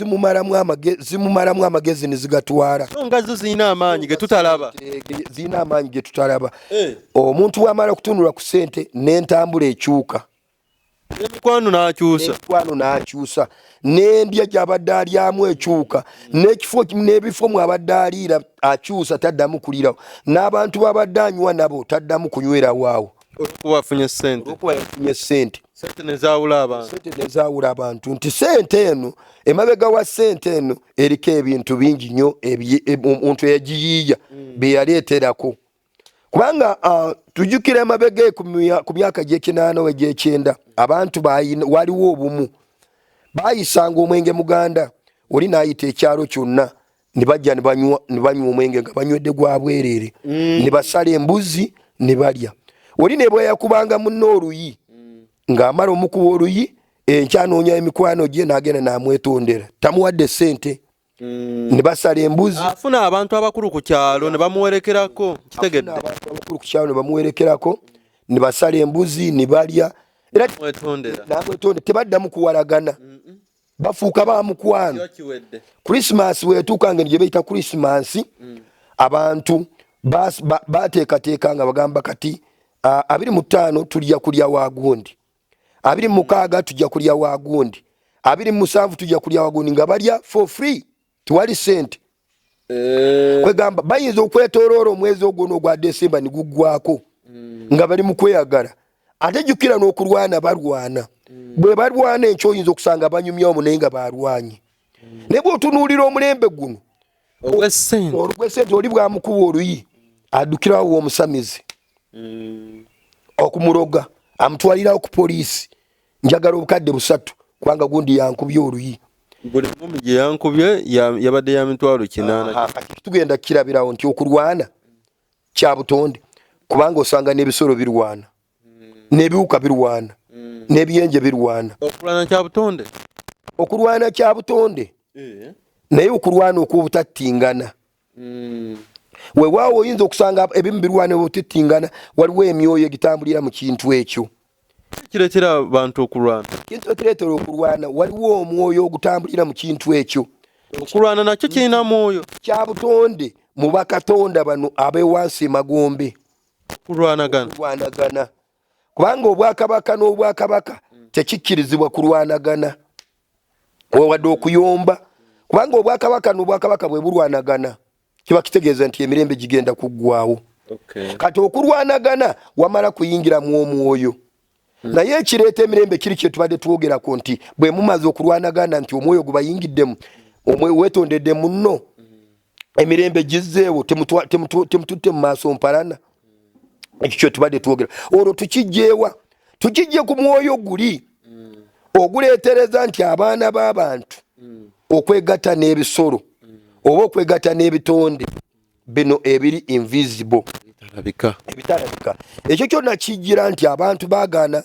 zimumalamu amagezi ne zigatwala nga zo zirina amaanyi ge tutalaba omuntu bw'amala kutunulwa ku sente n'entambula ekyuka n'emikwano n'akyusa n'endya gy'abadde alyamu ekyuka n'ebifo mwabadde aliira akyusa taddamu kulirawo n'abantu babadde anywa nabo taddamu kunywerawo awo olwokuba afunye sente nezaawula abantu nti sente eno emabega wa sente eno eriko ebintu bingi nnyo omuntu eyagiyiiya bye yaleeterako kubanga tujukira amabege ku myaka gy'ekinaana we gy'ekyenda abantu waliwo obumu bayisanga omwenge muganda oli naayita ekyalo kyonna ne bajja ne banywa omwenge nga banywedde gwa bwereere ne basala embuzi ne balya oli ne bweyakubanga munno oluyi ng'amala omukuba oluyi enkyanoonya emikwano gye n'agenda n'amwetondera tamuwadde ssente ne basala embuzi afuna abantu abakulu ku kyalo ne bamuwerekerako kitegedde abakulu ku kyalo ne bamuwerekerako ne basala embuzi ne balya era namwetondera tebaddamu kuwalagana bafuuka bamukwano Christmas wetuuka ngeri gye bayita Christmas abantu bateekateeka nga bagamba kati 25 tulya kulya wagundi 26 tujja kulya wagundi 27 tujja kulya wagundi nga balya for free tuwali sente kwegamba bayinza okwetooloola omwezi ogwo n'ogwa December ne guggwako nga bali mu kweyagala ate jjukira n'okulwana balwana bwe balwana enkyo oyinza okusanga banyumyamu naye nga balwanye naye bw'otunuulira omulembe guno olw'essente oli bwamukuba oluyi addukirawo w'omusamizi okumuloga amutwalirawo ku poliisi njagala obukadde 3 kubanga gundi yankubye oluyi buli ngumi gye yankubye yabadde ya mitwalo 8 tugenda kirabirawo nti okulwana kya butonde kubanga osanga n'ebisolo birwana n'ebiwuka birwana n'ebiyenje birwana okulwana kya butonde naye okulwana okw'obutattingana weewaawo oyinza okusanga ebimu birwana obutittingana waliwo emyoyo egitambulira mu kintu ekyo kireetera abantu okulwana kintu ekireetera okulwana waliwo omwoyo ogutambulira mu kintu ekyo okulwana nakyo kirina mwoyo kya butonde mu bakatonda bano abeewansi emagombe kulwanagana kubanga obwakabaka n'obwakabaka tekikkirizibwa kulwanagana wadde okuyomba kubanga obwakabaka n'obwakabaka bwe bulwanagana kiba kitegeeza nti emirembe gigenda kuggwaawo kati okulwanagana wamala kuyingira mu omwoyo naye ekireeta emirembe kiri kye tubadde twogerako nti bwe mumaze okulwanagana nti omwoyo gubayingiddemu weetondedde munno emirembe gizzeewo temututte mu maaso mpalana ekyo kye tubadde twogera olwo tukijjeewa tukijje ku mwoyo guli oguleetereza nti abaana b'abantu okwegatta n'ebisolo oba okwegatta n'ebitonde bino ebiri invisible ebitalabika ekyo kyonna kijjira nti abantu baagaana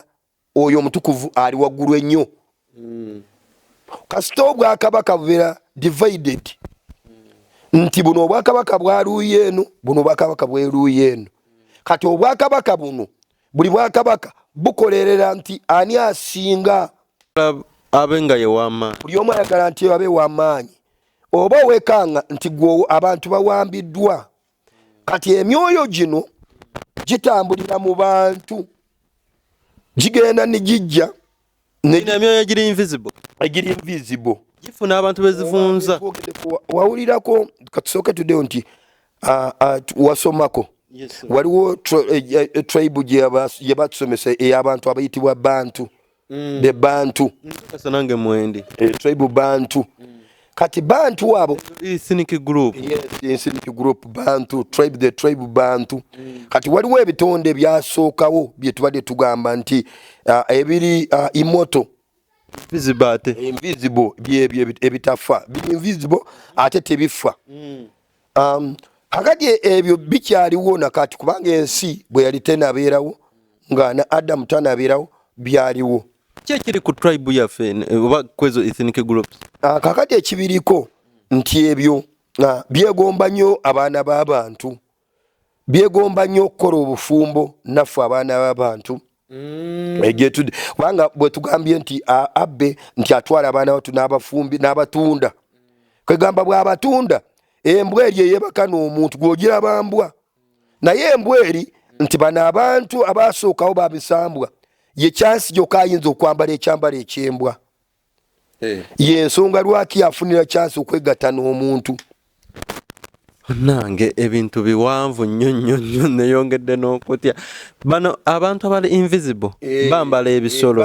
oyo omutukuvu ali waggulu ennyo kasita obwakabaka bubeera divided nti buno obwakabaka bwaluuyi eno buno obwakabaka bweruuyi eno kati obwakabaka buno buli bwakabaka bukolerera nti ani asinga abe nga ye w'amaanyi buli omu ayagala nti abe w'amaanyi oba owekanga nti gwe abantu bawambiddwa kati emyoyo gino gitambulira mu bantu gigenda ne gijja emyoyo egiri invisible gifuna abantu bezifunza wawulirako katusooke tuddeyo nti wasomako waliwo tribe gye batusomesa ey'abantu abayitibwa bantu the bantu kasanange mwendi tribe bantu kati bantu abo ethnic group ethnic group bantu the tribe bantu kati waliwo ebitonde byasookawo bye tubadde tugamba nti ebiri imoto invisible byebyo ebitafa biri invisible ate tebifa kakati ebyo bikyaliwo nakati kubanga ensi bwe yali tenabeerawo nga na Adamu tanabeerawo byaliwo kyekiri ku tribe yaffe oba kwezo ethnic groups kakati ekibiriko nti ebyo byegomba nnyo abaana b'abantu byegomba nnyo okukola obufumbo naffe abaana b'abantu kubanga bwe tugambye nti abbe nti atwala abaana batu n'abafumbi n'abatunda kwegamba bw'abatunda embwa eri eyebaka n'omuntu gw'ogiraba mbwa naye embwa eri nti bano abantu abaasookawo babisambwa ye kyansi gyokka ayinza okwambala ekyambalo ekyembwa y'ensonga lwaki yafunira kyansi okwegatta n'omuntu nange ebintu biwanvu nnyo neyongedde n'okutya bano abantu abali invisible bambala ebisolo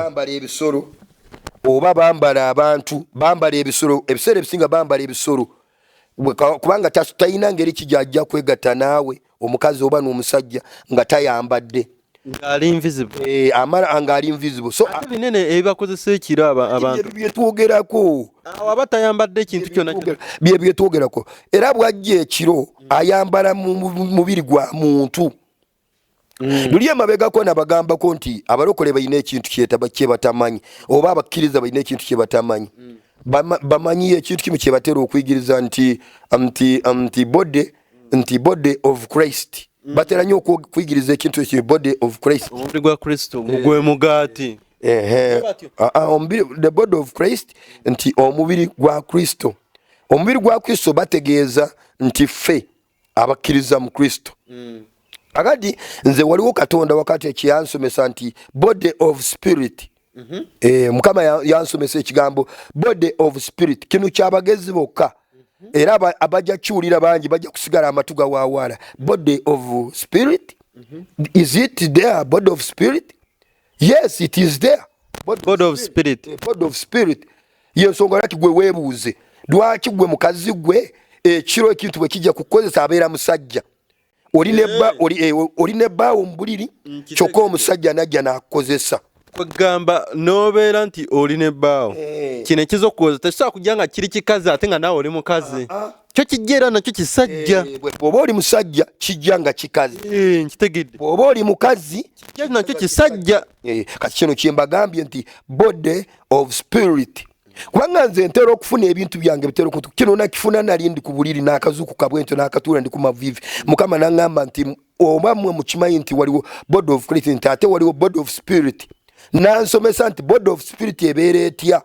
oba bambala abantu bambala ebisolo ebiseera ebisinga bambala ebisolo kubanga talina ngeri kijajja kwegatta naawe omukazi oba n'omusajja nga tayambadde ng'ali invisible amala ng'ali invisible so binene ebibakozesa ekiro abantu byetwogerako awo aba tayambadde ekintu kyonna bye byetwogerako era bw'ajja ekiro ayambala mu mubiri gwa muntu luli emabegako nabagambako nti abalokole balina ekintu kye batamanyi oba abakkiriza balina ekintu kye batamanyi bamanyi ekintu kimu kye batera okuyigiriza nti body of Christ batera nnyo okuyigiriza ekintu ekyo body of Christ omubiri gwa Kristo gwe mugaati the body of Christ nti omubiri gwa Kristo omubiri gwa Kristo bategeeza nti ffe abakkiriza mu Kristo akati nze waliwo Katonda wakati ekiyansomesa nti body of spirit mukama yansomesa ekigambo body of spirit kino kyabagezi bokka era abajja kiwulira bangi bajja kusigala amatuga waawala body of spirit is it there body of spirit yes it is there body of spirit body of spirit yensonga lwaki gwe weebuuze lwaki gwe mukazi gwe ekiro ekintu bwe kijja kukozesa abeera musajja oli nebbaawo mu buliri kyokka omusajja najja n'akozesa kwegamba n'obeera nti oli nebbaawo kino ekiza okukoza tekisobola kujja nga kiri kikazi ate nga naawe oli mukazi kyo kijja era nakyo kisajja bw'oba oli musajja kijja nga kikazi nkitegedde bw'oba oli mukazi kijja nakyo kisajja kati kino kyembagambye nti body of spirit kubanga nze ntera okufuna ebintu byange bitera okutu kino nakifuna nali ndi ku buliri n'akazuuku kabwento n'akatuula ndi ku mavivi mukama n'aŋŋamba nti oba mmwe mukimanyi nti waliwo body of Christ nti ate waliwo body of spirit nansomesa nti body of spirit ebeera etya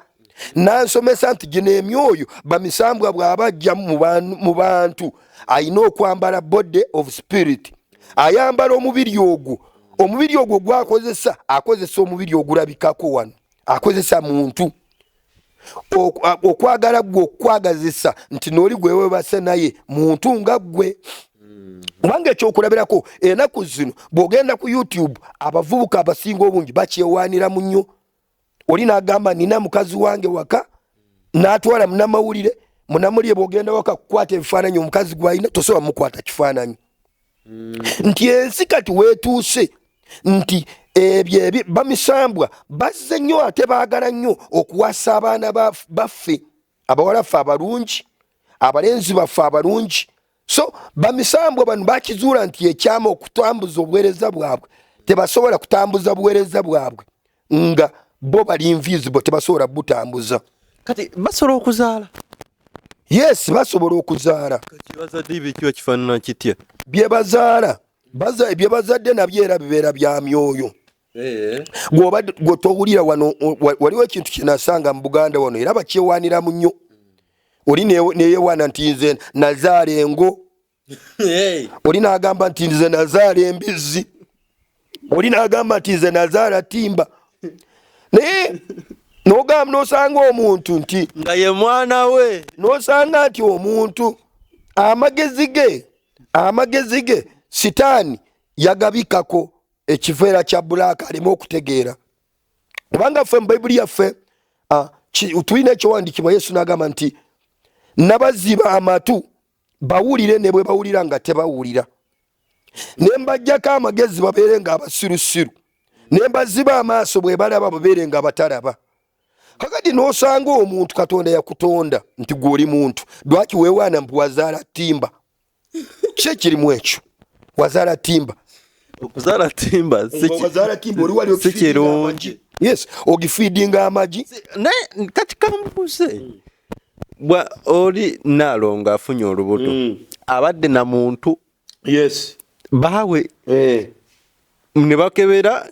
nansomesa nti gino emyoyo bamisambwa bw'abajja mu bantu alina okwambala body of spirit ayambala omubiri ogwo gwakozesa akozesa omubiri ogulabikako wano akozesa muntu okwagala gwe okwagazisa nti n'oli gwe webase naye muntu nga gwe kubanga ekyokulabirako enaku zino bw'ogenda ku YouTube abavubuka abasinga obungi bakyewaanira mu nnyo oli n'agamba nina mukazi wange waka n'atwala munamawulire bw'ogenda waka kukwata ebifaananyi omukazi gw'alina tosobola mukwata kifaananyi nti ensi kati weetuuse nti ebyo bamisambwa bazze nnyo ate baagala nnyo okuwasa abaana baffe abawalaffe abalungi abalenzi baffe abalungi so bamisambwa bano bakizuula nti ekyama okutambuza obuweereza bwabwe tebasobola kutambuza buweereza bwabwe nga bo bali invisible tebasobola butambuza kati basobola okuzaala yes basobola okuzaala bazadde byekiba kifaanana kitya bye bazadde nabyo era bibeera bya myoyo gwe towulira wano waliwo ekintu kyenasanga mu Buganda wano era bakyewaaniramu nnyo oli neyewaana nti nze nazaala engo oli n'agamba nti nze nazaala embizzi oli n'agamba nti nze nazaala timba naye n'osanga omuntu nti nga ye mwana we n'osanga nti omuntu amagezi ge sitaani yagabikako ekiveera kya bulaaka aleme okutegeera kubanga ffe mu bayibuli yaffe tulina ekyowandiikibwa Yesu n'agamba nti nabaziba amatu bawulire ne bwe bawulira nga tebawulira ne mbajjako amagezi babeere nga abasirusiru ne mbaziba amaaso bwe balaba babeere nga batalaba kakati n'osanga omuntu Katonda yakutonda nti gw'oli muntu lwaki weewaana mbu wazaala timba ki ekirimu ekyo wazaala timba okuzaala timba si kirungi yes ogifiidinga amagi kati kambuuze bwa oli naalonga afunye olubuto abadde na muntu yes baawe ne bakebera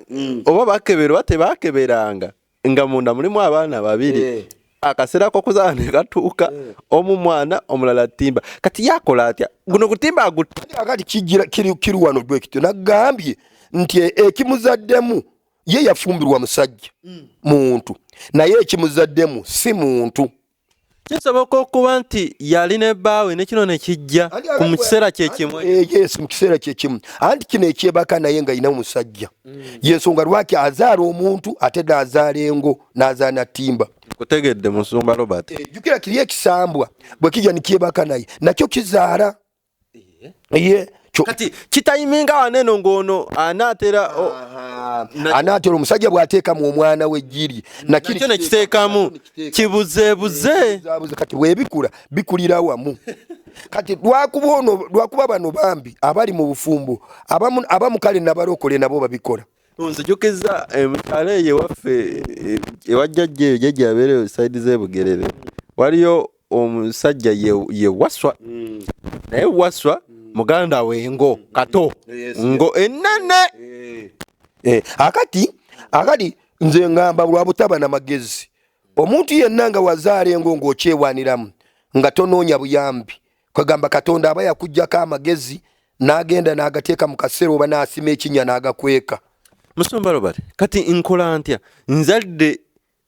oba bakebera oba tebakeberanga nga munda mulimu abaana babiri akaseera k'okuzaala ne katuuka omu mwana omulala timba kati yakola atya guno kutimba akati kiri wano bwekityo nagambye nti ekimuzaddemu ye yafumbirwa musajja muntu naye ekimuzaddemu si muntu kisoboka okuba nti yali ne bbaawe ne kino ne kijja mu kiseera kyekimu yes mu kiseera kyekimu anti kino ekyebaka naye nga alina musajja yensonga lwaki azaala omuntu ate n'azaala engo n'azaala na timba kutegedde Musumba Robert jjukira kiri ekisambwa bwe kijja nikyebaka naye nakyo kizaala ye kati kitayiminga waneno ngono anatera anatera omusajja bw'ateeka mu omwana we jjiri nakyo ne kiteekamu kibuzeebuze kati weebikula bikulira wamu kati lwakuba bano bambi abali mu bufumbo abamu kale nabalokole nabo babikola nzijukiza emitala eyo ewaffe ewajjajja eyo jjajja abeereyo saidi z'ebugerere waliyo omusajja ye waswa naye waswa muganda wengo kato ngo enene akati nze ngamba lwa butaba na magezi omuntu yenna nga wazaala engo ng'okyewaniramu nga tonoonya buyambi kwegamba katonda aba yakuggyako amagezi n'agenda n'agateeka mu kaseera oba n'asima ekinnya n'agakweka. Musumba Robert kati nkola ntya nzadde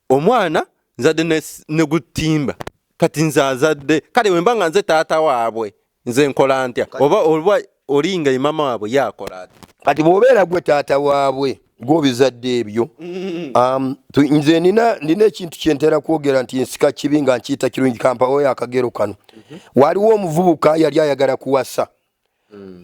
omwana nzadde ne gutimba kati nzazadde kale wemba nga nze taata waabwe nze nkola ntya oba olinga mama waabwe yakola ati kati bw'obeera gwe taata waabwe gw'obizadde ebyo nze nina ekintu kyentera kwogera nti nsika kibi nga nkiyita kirungi kampawo akagero kano waliwo omuvubuka yali ayagala kuwasa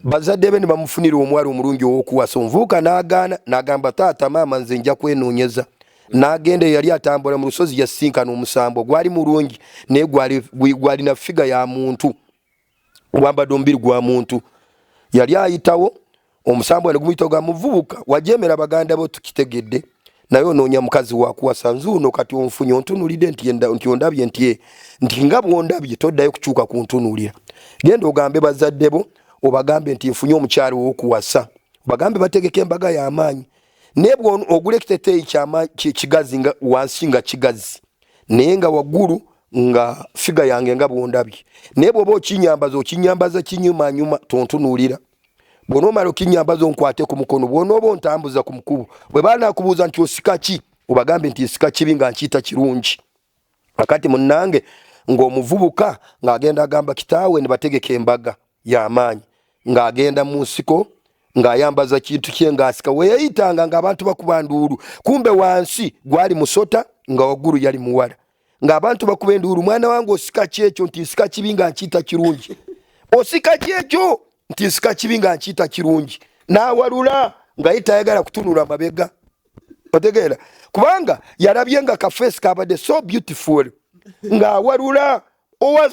bazadde be ne bamufunira omwali omulungi ow'okuwasa omuvubuka n'agaana n'agamba taata maama nze nja kwenoonyeza n'agenda yali atambula mu lusozi yasinkana omusambo gwali mulungi naye gwalina figa ya muntu gwambadde omubiri gwa muntu yali ayitawo omusambo ne gumuyita gwa muvubuka wajemera baganda bo tukitegedde naye onoonya mukazi wa kuwasa nzuuno kati onfunye ontunulidde nti ondabye nti nga bwondabye toddayo kukyuka kuntunuulira genda ogambe bazadde bo obagambe nti nfunye omukyalo w'okuwasa obagambe bategeka embaga y'amaanyi naye ogula ekiteteeyi kigazi nga wansi nga kigazi naye nga waggulu nga figa yange nga bwondabye naye bw'oba okinyambaza kinyumanyuma tontunuulira bw'onoomala okinyambaza onkwate ku mukono bw'onooba ontambuza ku mukubo bwe baanakubuuza nti osika ki obagambe nti nsika kibi nga nkiyita kirungi akati munnange ng'omuvubuka ng'agenda agamba kitaawe ne bategeka embaga y'amaanyi ng'agenda mu nsiko ng'ayambaza kintu kye ng'asika weyayitanga ng'abantu bakuba nduulu kumbe wansi gwali musota nga waggulu yali muwala ng'abantu bakuba enduulu mwana wange osika kyekyo nti nsika kibi nga nkiyita kirungi osika kyekyo nti nsika kibi nga nkiyita kirungi n'awalula nga ye tayagala kutunula mabega otegeera kubanga yalabye nga kafeesi kabadde so beautiful ng'awalula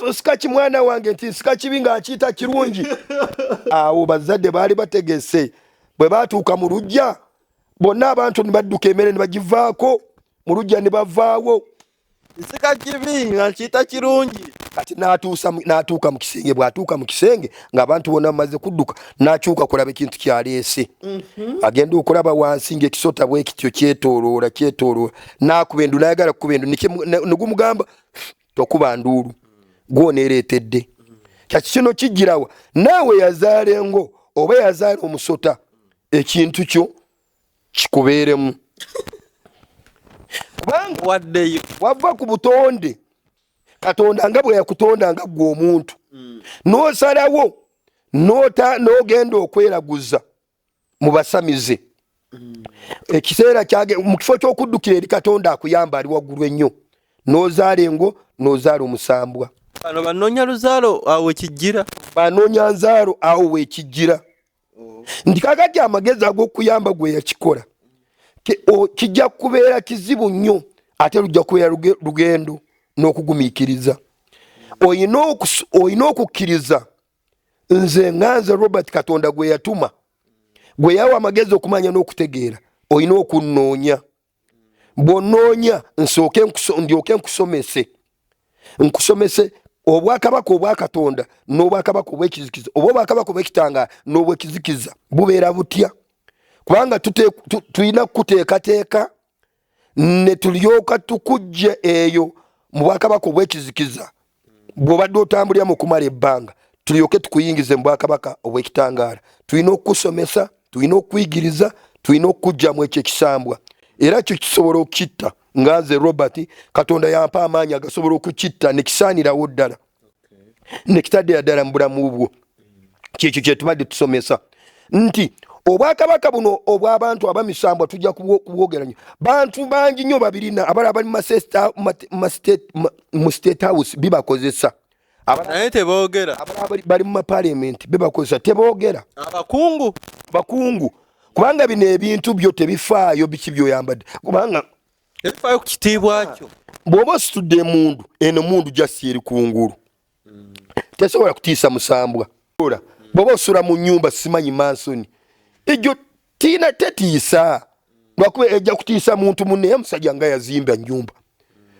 osika ki mwana wange nti nsika kibi nga nkiyita kirungi awo bazadde baali bategese bwe baatuuka mu lujja bonna abantu ne badduka emmere ne bagivaako mu lujja ne bavaawo nsika kibi nga nkiyita kirungi kati n'atuuka mu kisenge bw'atuuka mu kisenge ng'abantu bonna bamaze kudduka n'akyuka kulaba ekintu kyaleese agenda okulaba wansi ng'ekisota bwe kityo kyetooloola n'akuba endu n'ayagala kukuba endu ne gumugamba tokuba nduulu gwoneereetedde kyaki kino kijjirawa naawe yazaala engo oba yazaala omusota ekintu kyo kikubeeremu kubanga waddeyo wava ku butonde katonda nga bwe yakutonda nga gwe omuntu n'osalawo n'ogenda okweraguza mu basamize ekiseera mu kifo ky'okuddukira eri katonda akuyamba ali waggulu ennyo n'ozaala engo n'ozaala omusambwa bano banoonya luzaalo awo wekijjira banoonya nzaalo awo wekijjira nti kakati amagezi ag'okuyamba gwe yakikola kijja kubeera kizibu nnyo ate lujja kubeera lugendo n'okugumiikiriza olina okukkiriza nze Robert Katonda gwe yatuma gwe yawa amagezi okumanya n'okutegeera olina okunnoonya bw'onnoonya ndyoke nkusomese obwakabaka obwa Katonda n'obwakabaka obw'ekizikiza oba obwakabaka obw'ekitangaala n'obw'ekizikiza bubeera butya kubanga tulina kuteekateeka ne tulyoka tukujja eyo mu bwakabaka obw'ekizikiza bw'obadde otambulira mu kumala ebbanga tulyoke tukuyingize mu bwakabaka obw'ekitangaala tulina okukusomesa tulina okukuyigiriza tulina okukugjamu ekyo ekisambwa era kyo kisobola okukitta nga nze Robert Katonda yampa amaanyi agasobola okukitta nekisaanirawo ddala nekitadde ddala mu bulamu bwo kyekyo kye tubadde tusomesa nti obwakabaka buno obw'abantu abamisambwa tujja kubwogeranya bantu bangi nnyo babirina abali mu state house bibakozesa naye teboogera bali mu parliament bebakozesa teboogera bakungu kubanga bino ebintu byo tebifaayo biki byoyambadde kubanga tebifaayo ku kitiibwa kyo bw'oba ositudde emundu eno mundu jasi eri kungulu tesobola kutiisa musambwa bw'oba osula mu nnyumba simanyi mansoni egyo tiina tetiisa lwakuba ejja kutiisa muntu munne naye musajja nga yazimba nnyumba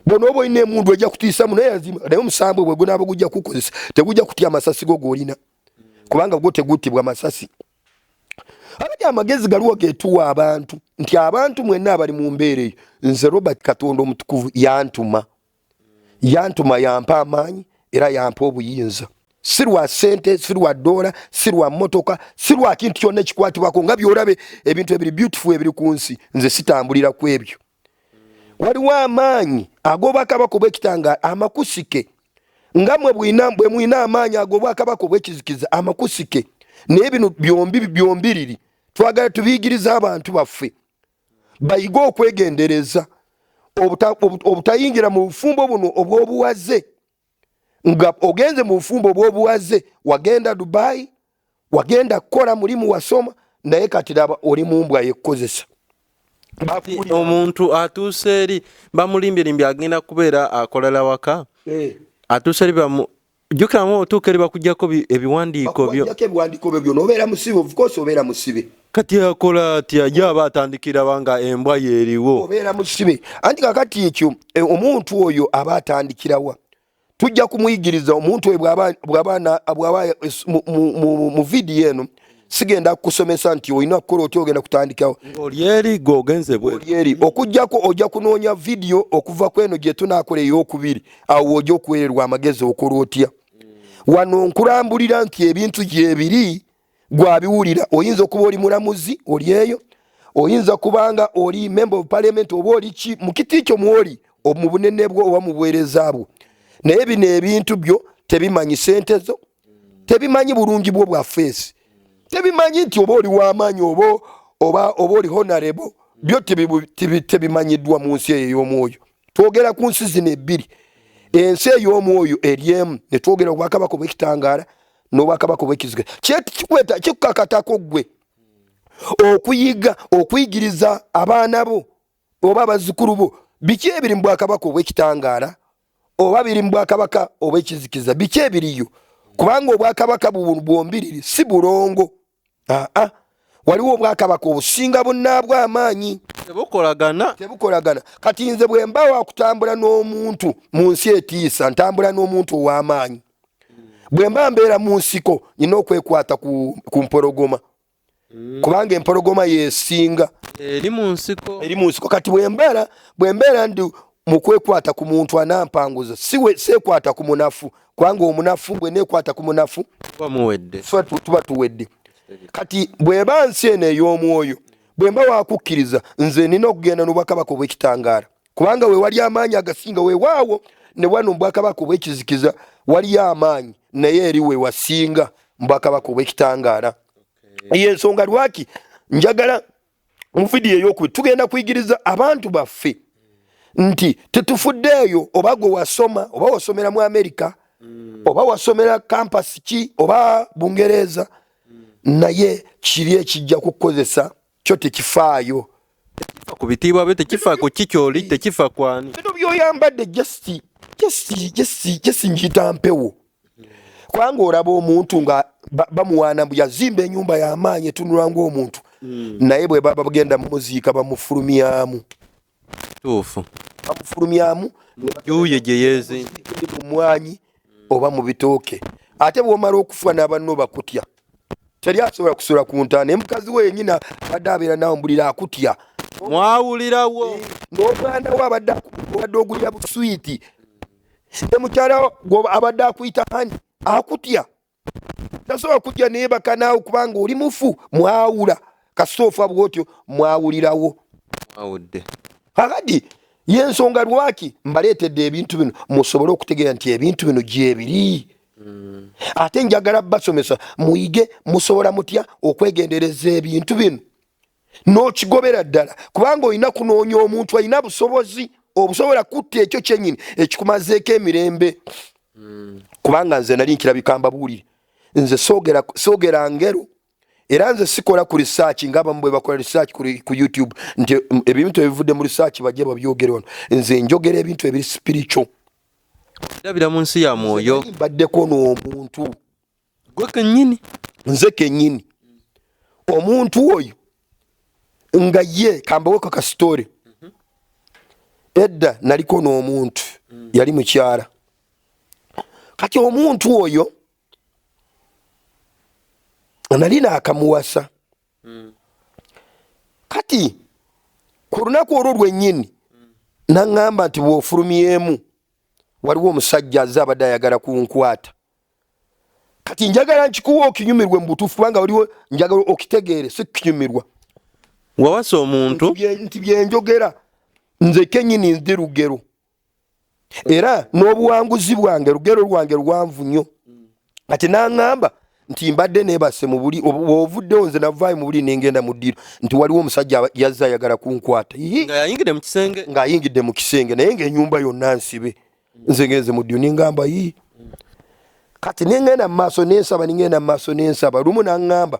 bw'onooba olina emundu ejja kutiisa munne yazimba naye omusambwe bwe gunaaba gujja kukozesa tegujja kutya amasasi go g'olina kubanga gwo teguttibwa masasi abali amagezi galiwo geetuwa abantu nti abantu mwenna abali mu mbeera eyo nze Robert Katonda omutukuvu yantuma yampa amaanyi era yampa obuyinza si lwa ssente si lwa ddoola si lwa mmotoka si lwa kintu kyonna ekikwatibwako nga byolabe ebintu ebiri beautiful ebiri ku nsi nze sitambulira ku ebyo waliwo amaanyi ag'obwakabaka obw'ekitanga amakusike nga mwe bwe mwina amaanyi ag'obwakabaka obw'ekizikiza amakusike naye bino byombiriri twagala tubiyigiriza abantu baffe bayiga okwegendereza obutayingira mu bufumbo buno obw'obuwaze nga ogenze mu bufumbo obw'obuwaze wagenda Dubai wagenda kukola mulimu wasoma naye kati raba oli mu mbwa yekkozesa omuntu atuuse eri bamulimbye agenda kubeera akolera waka atuuse eri jukiramu otuuka eri bakuggyako ebiwandiiko byo n'obeera musibe of course obeera musibe kati akola ati ajja aba atandikira banga embwa yeeriwo obeera musibe anti kakati ekyo omuntu oyo aba atandikirawa tujja kumuyigiriza omuntu oyo bw'aba mu vidiyo eno sigenda kukusomesa nti olina kukola otya ogenda kutandikawo olyeri g'ogenze bwe okugjako ojja kunoonya vidiyo okuva ku eno gye tunaakola ey'okubiri awo ojja okuweererwa amagezi okola otya wano nkulambulira nti ebintu gyebiri gwabiwulira oyinza okuba oli mulamuzi oli eyo oyinza kubanga oli member of parliament oba oli ki mu kiti kyo mwoli mu bunene bwo oba mu buweereza bwo naye bino ebintu byo tebimanyi sente zo tebimanyi bulungi bwo bwa feesi tebimanyi nti oba oli w'amaanyi oba oli honorable byo tebimanyiddwa mu nsi eyo ey'omwoyo twogera ku nsi zino ebbiri ensi ey'omwoyo eri emu ne twogera obwakabaka obw'ekitangaala n'obwakabaka obw'ekiziga kikukakatako gwe okuyigiriza abaana bo oba abazzukulu bo biki ebiri mu bwakabaka obw'ekitangaala oba biri mu bwakabaka obw'ekizikiza biki ebiriyo kubanga obwakabaka bwombiriri si bulongo waliwo obwakabaka obusinga bunnaabwa amaanyi tebukolagana kati nze bwe mba wakutambula n'omuntu mu nsi etiisa ntambula n'omuntu ow'amaanyi bwe mba mbeera mu nsiko nina okwekwata ku mpologoma kubanga empologoma yesinga eri mu nsiko kati bwe mbeera ndi mu kwekwata ku muntu anampanguza seekwata ku munafu kubanga omunafu bwe neekwata ku munafu tuba tuwedde kati bweba nsi eno ey'omwoyo bwe mba wakukkiriza nze nina okugenda n'obwakabaka obw'ekitangaala kubanga we wali amaanyi agasinga weewaawo ne wano mu bwakabaka obw'ekizikiza waliyo amaanyi naye eri we wasinga mu bwakabaka obw'ekitangaala y'ensonga lwaki njagala mu vidiyo ey'okubiri tugenda kuyigiriza abantu baffe nti tetufuddeeyo oba gwe wasoma oba wasomera mu Amerika oba wasomera kampasi ki oba Bungereza naye kiri ekijja kukozesa kyo tekifaayo ku bitiibwa byo tekifa ku kikyoli tekifa kwani bino byoyambadde just njita mpewo kubanga olaba omuntu nga bamuwaana yazimba ennyumba y'amaanyi etunula ng'omuntu naye bwe baba bagenda mumuziika bamufulumyamu yuye gye yeezi mu mwanyi oba mu bitooke ate bw'omala okufa n'abanno bakutya teri asobola kusula ku ntaana emukazi we yennyini abadde abeera nawe mbulira akutya mwawulirawo n'omwana we abadde ogulya buswiti ne mukyala abadde akuyita hani akutya tasobola kujja neebaka naawe kubanga oli mufu mwawula kasitoofa bwotyo mwawulirawo kakati y'ensonga lwaki mbaleetedde ebintu bino musobole okutegeera nti ebintu bino gyebiri ate njagala basomesa muyige musobola mutya okwegendereza ebintu bino n'okigobera ddala kubanga olina kunoonya omuntu alina busobozi obusobola kutta ekyo kyennyini ekikumazeeko emirembe kubanga nze nali nkirabika mbabuulire nze soogera ngero era nze sikola ku research ng'abamu bwe bakola research ku YouTube nti ebintu ebivudde mu research bajje babyogere wano nze njogera ebintu ebiri spiritual ndabira mu nsi ya mwoyo mbaddeko n'omuntu gwe kennyini nze kennyini omuntu oyo nga ye kambaweko ka story edda naliko n'omuntu yali mukyala kati omuntu oyo nali naakamuwasa kati ku lunaku olwo lwennyini naŋŋamba nti bw'ofulumyemu waliwo omusajja azze abadde ayagala kunkwata kati njagala nkikuwa okinyumirwe mu butuufu kubanga waliwo njagala okitegeere si kukinyumirwa wawasa omuntu nti byenjogera nze kennyini nzi lugero era n'obuwanguzi bwange lugero lwange luwanvu nnyo kati naŋŋamba nti mbadde neebase mu buli ovuddewo nze navaayo mu buli nengenda mu ddiro nti waliwo omusajja yazze ayagala kunkwata ng'ayingidde mu kisenge naye ng'ennyumba yonna nsibe nze ngenze mu ddiro nengamba kati nengenda mu maaso nensaba nengenda mu maaso nensaba lumu naŋŋamba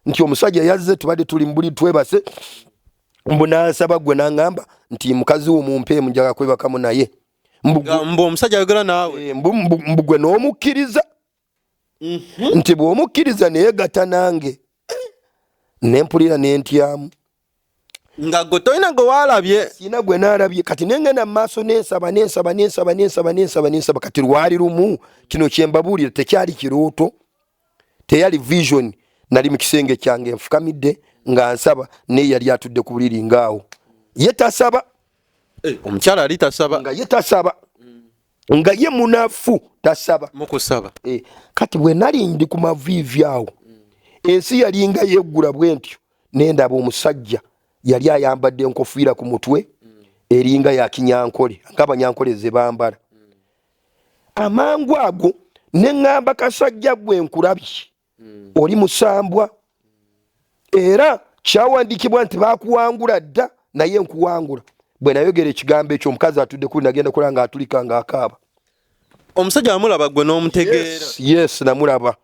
nti omusajja yazze tubadde tuli mu buli twebase mbu nansaba gwe naŋŋamba nti mukazi wo mumpeemu njaga kwebakamu naye mbu omusajja ayogera naawe mbu gwe n'omukkiriza nti bw'omukkiriza naye gata nange nempulira nentyamu nga gwe tolina gwe waalabye sina gwe naalabye kati nengenda mu maaso nensaba kati lwali lumu kino kyembabuulira tekyali kirooto teyali vision nali mu kisenge kyange nfukamidde nga nsaba naye yali atudde ku buliri ngaawo ye tasaba omukyala ali tasaba nga ye tasaba nga ye munafu tasaba mukusaba kati bwe nali ndi ku maviivi awo ensi yali nga yeggula bwe ntyo nendaba omusajja yali ayambadde enkofiira ku mutwe eringa ya kinyankole ng'abanyankole ze bambala amangu ago neŋŋamba kasajja gwe nkulabye oli musambwa era kyawandiikibwa nti baakuwangula dda naye nkuwangula bwe nayogera ekigambo ekyo omukazi atudde kuli nagenda kola nga atulika ng'akaaba omusajja amulaba gwe n'omutegeera yes namulaba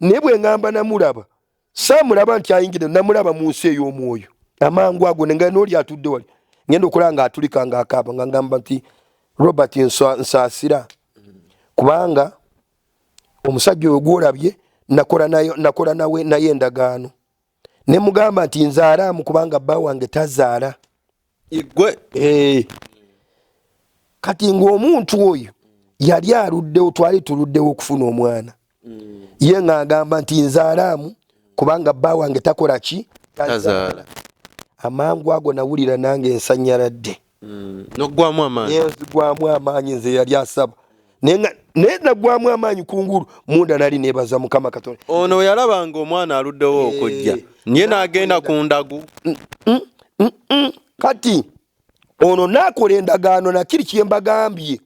naye bwe ŋŋamba namulaba saamulaba nti ayingire namulaba mu nsi ey'omwoyo amangu ago nenga n'oli atudde wali ngenda okola nga atulika ng'akaaba nga ngamba nti Robert nsaasira kubanga omusajja oyo gwolabye nakola nawe naye endagaano ne mugamba nti nzaalaamu kubanga bba wange tazaala igwe kati ng'omuntu oyo yali aluddewo twali tuluddewo okufuna omwana ye ng'agamba nti nzaalaamu kubanga bba wange takola ki tazaala amangu ago nawulira nange ensanyaladde noggwamu amaanyi nzigwamu amaanyi nze yali asaba naye nagwamu amaanyi kungulu munda nali nebaza mukama Katonda ono we yalabanga omwana aluddewo okujja niye n'agenda ku ndagu kati ono naakola endagaano nakiri kyembagambye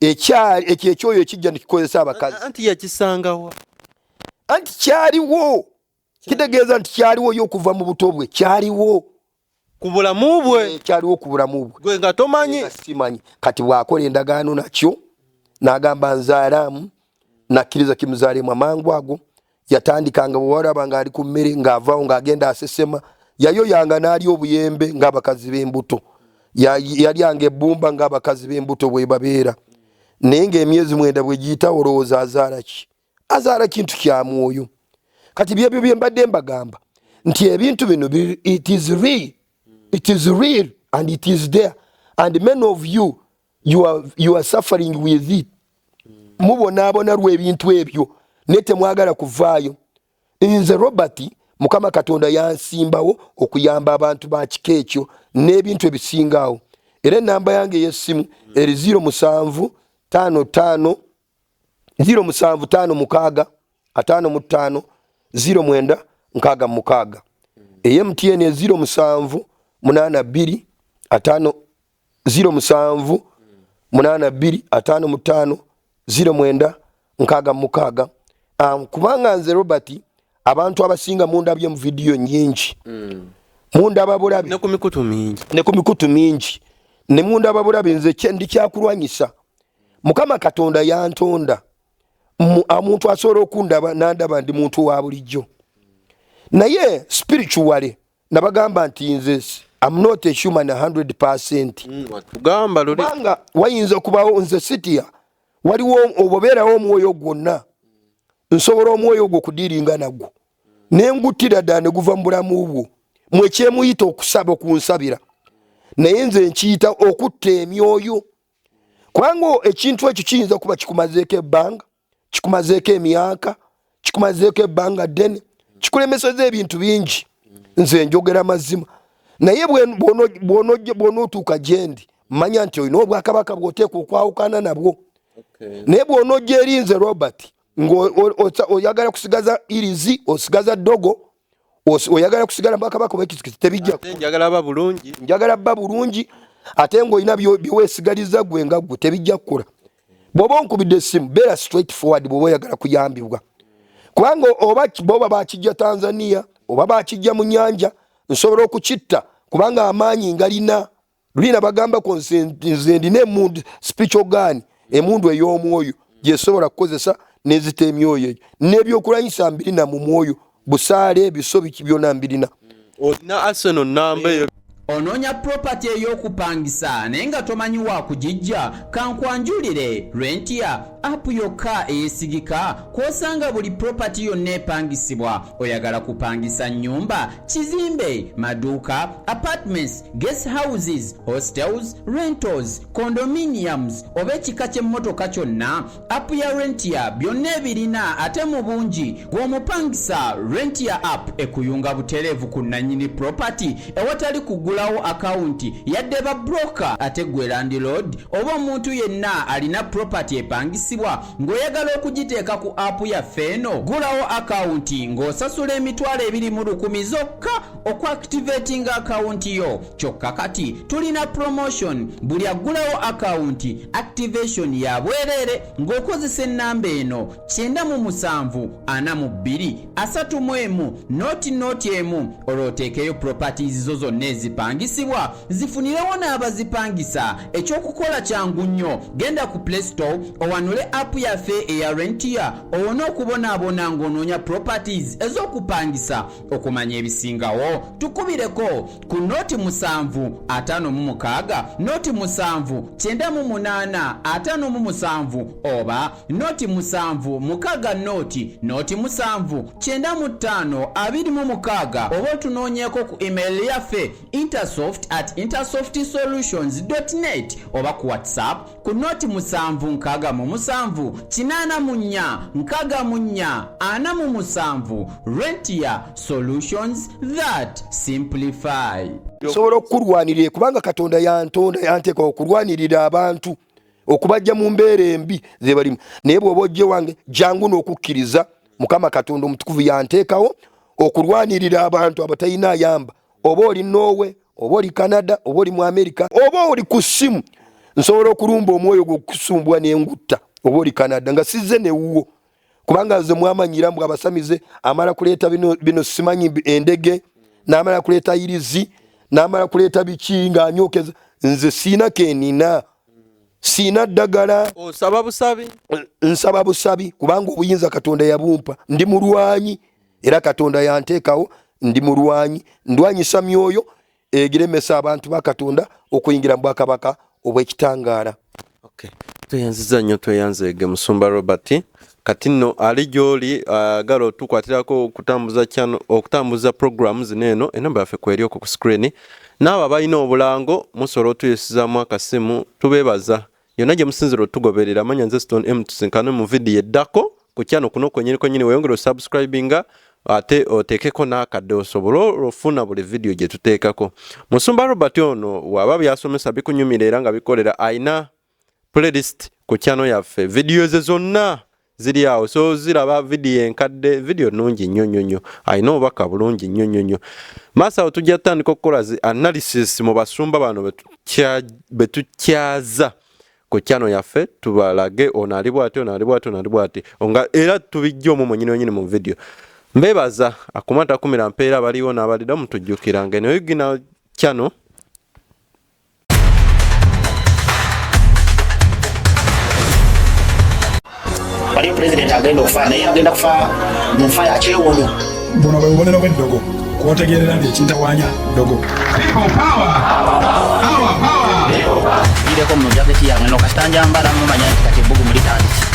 ekyoyo ekijja nikikozesa abakazi anti yakisangawa anti kyaliwo kitegeeza nti kyaliwo yo okuva mu buto bwe kyaliwo ku bulamu bwe kyaliwo ku bulamu bwe gwe nga tomanyi simanyi kati bw'akola endagaano nakyo n'agamba nzaalaamu nakkiriza kimuzaalimu amangu ago yatandikanga bwe walaba ng'ali ku mmere ng'avaawo ng'agenda asesema yayoyanga n'ali obuyembe ng'abakazi b'embuto yalyanga ebbumba ng'abakazi b'embuto bwe babeera naye ng'emyezi 9 bwe giyita olowooza azaala kintu kya mwoyo kati byebyo bye mbadde mbagamba nti ebintu bino it is real and it is there and many of you are suffering with it mubonaabona lw'ebintu ebyo naye temwagala kuvaayo nze Robert Mukama Katonda yansimbawo okuyamba abantu ba kika ekyo n'ebintu ebisingaawo era enamba yange ey'essimu eri 0755 0956 MTN 0782550966 kubanga nze Robert abantu abasinga mundabye mu video nyingi mundaba bulabi ne ku mikutu mingi ne mundaba bulabi nze ndi kyakulwanyisa Mukama Katonda yantonda omuntu asobola okundaba nandaba ndi muntu wa bulijjo naye spiritually nabagamba nti nze I'm not a human 100%. Gamba luli banga wayinza kubawo nze sitia waliwo obobeerawo omwoyo gwonna nsobola omwoyo gwo kudiringa nagwo nengutira ddala ne guva mu bulamu bwo mwekyemuyita okusaba okunsabira naye nze nkiyita okutta emyoyo kubanga ekintu ekyo kiyinza kuba kikumazeeko ebbanga kikumazeeko emyaka kikumazeeko ebbanga ddene kikulemeseza ebintu bingi nze njogera mazima naye bw'onootuuka gyendi manya nti olina obwakabaka bw'oteeka okwawukana nabwo naye bw'onoojja erinze Robert ng'oyagala kusigaza irizi osigaza ddogo oyagala kusigala bwakabaka obwekizikiti tebijja njagala bba bulungi ate ng'olina byeweesigaliza gwe nga gwe tebijja kukula bw'oba onkubidde essimu beera straight forward bw'oba oyagala kuyambibwa kubanga oba bakijja Tanzania oba bakijja mu nnyanja nsobola okukitta kubanga amaanyi ngalina lulina bagambako nze ndina emundu spiritual gun emundu ey'omwoyo gyesobola kukozesa nezita emyoyo eyo n'ebyokulwanyisa mbirina mu mwoyo busaale ebisobi byonna mbirina olina Arsenal namba eyo Onoonya property ey'okupangisa naye nga tomanyi wa kugijja kankwanjulire Rentia app yokka eyesigika kw'osanga buli property yonna epangisibwa oyagala kupangisa nnyumba kizimbe maduuka apartments guest houses hostels rentals condominiums oba ekika ky'emmotoka kyonna app ya Rentia byonna ebirina ate mu bungi gw'omupangisa Rentia app ekuyunga butereevu ku nannyini property ewatali kugula akaunti yadde ba broker ate gwe landlord oba omuntu yenna alina property epangisibwa ng'oyagala okugiteeka ku app yaffe eno gulawo akaunti ng'osasula emitwalo 210 zokka okuactivating akaunti yo kyokka kati tulina promotion buli aggulawo akaunti activation ya bwereere ng'okozesa ennamba eno 9742 noti emu olwoteekeyo properties zo zonna ezipangisibwa zifunirewo n'abazipangisa ekyokukola kyangu nnyo genda ku Play Store owanule app yaffe eya Rentia owone okubonaabona ng'onoonya properties ez'okupangisa okumanya ebisingawo tukubireko ku noti 756 noti 798 oba noti 7 noti 795 oba otunoonyeeko ku email yaffe intersoft@intersoftsolutions.net oba ku WhatsApp ku noti 787 Rentia Solutions that simplify. Sobola okulwanirira kubanga Katonda yantonda yanteeka okulwanirira abantu okubajja mu mbeera embi ze balimu naye bw'oba ojje wange jangu n'okukkiriza Mukama Katonda omutukuvu yanteekawo okulwanirira abantu abatalina ayamba oba oli Norway oba oli Canada oba oli mu America oba oli ku ssimu nsobola okulumba omwoyo gw'okusumbwa n'engutta oba oli Canada nga sizze ne wuwo kubanga nze mwamanyira mbw abasamize amala kuleeta bino simanyi endege n'amala kuleeta irizi n'amala kuleeta biki ng'anyookeza nze siina kenina siina ddagala nsaba busabi kubanga obuyinza Katonda yabumpa ndi mulwanyi era Katonda yanteekawo ndi mulwanyi ndwanyisa myoyo egiremesa abantu ba Katonda okuyingira mu bwakabaka obw'ekitangaala. Tweyanziza nnyo tweyanzeege Musumba Robert kati nno ali gy'oli agala otukwatirako okutambuza programu zino eno enamba yaffe kweri okwo ku screen n'abo abalina obulango musobola otuyisizaamu akasimu tubeebaza yonna gye musinzira otugoberera amanya nze Stone M tusinkane mu vidiyo eddako ku kyano kuno kwenyini weyongera osubscribinga ate oteekeko n'akadde osobole ofuna buli vidiyo gye tuteekako. Musumba Robert ono waba byasomesa bikunyumira era nga bikolera ayina playlist ku kyano yaffe vidiyo ze zonna ziri awo so ziraba vidiyo enkadde vidiyo nnungi nnyo ayina obubaka bulungi nnyo maaso awo tujja tutandika okukola zi analysis mu basumba bano betukyaza ku kyano yaffe tubalage ono ali bw'ati nga era tubijja omwo mwenyini mu vidiyo. Mbebaza akumata kumira mpeera abaliwo n'abalida mutujjukiranga eno original channel wali president agenda okufa naye agenda kufa mu nfa ya kyewondo. Buno bwe bubonero bw'eddogo kwotegerera nti ekintawanya ddogo. Ireko mu jaketi yange no kasitanja mbala mumanya nti kati ebbugumu litandise.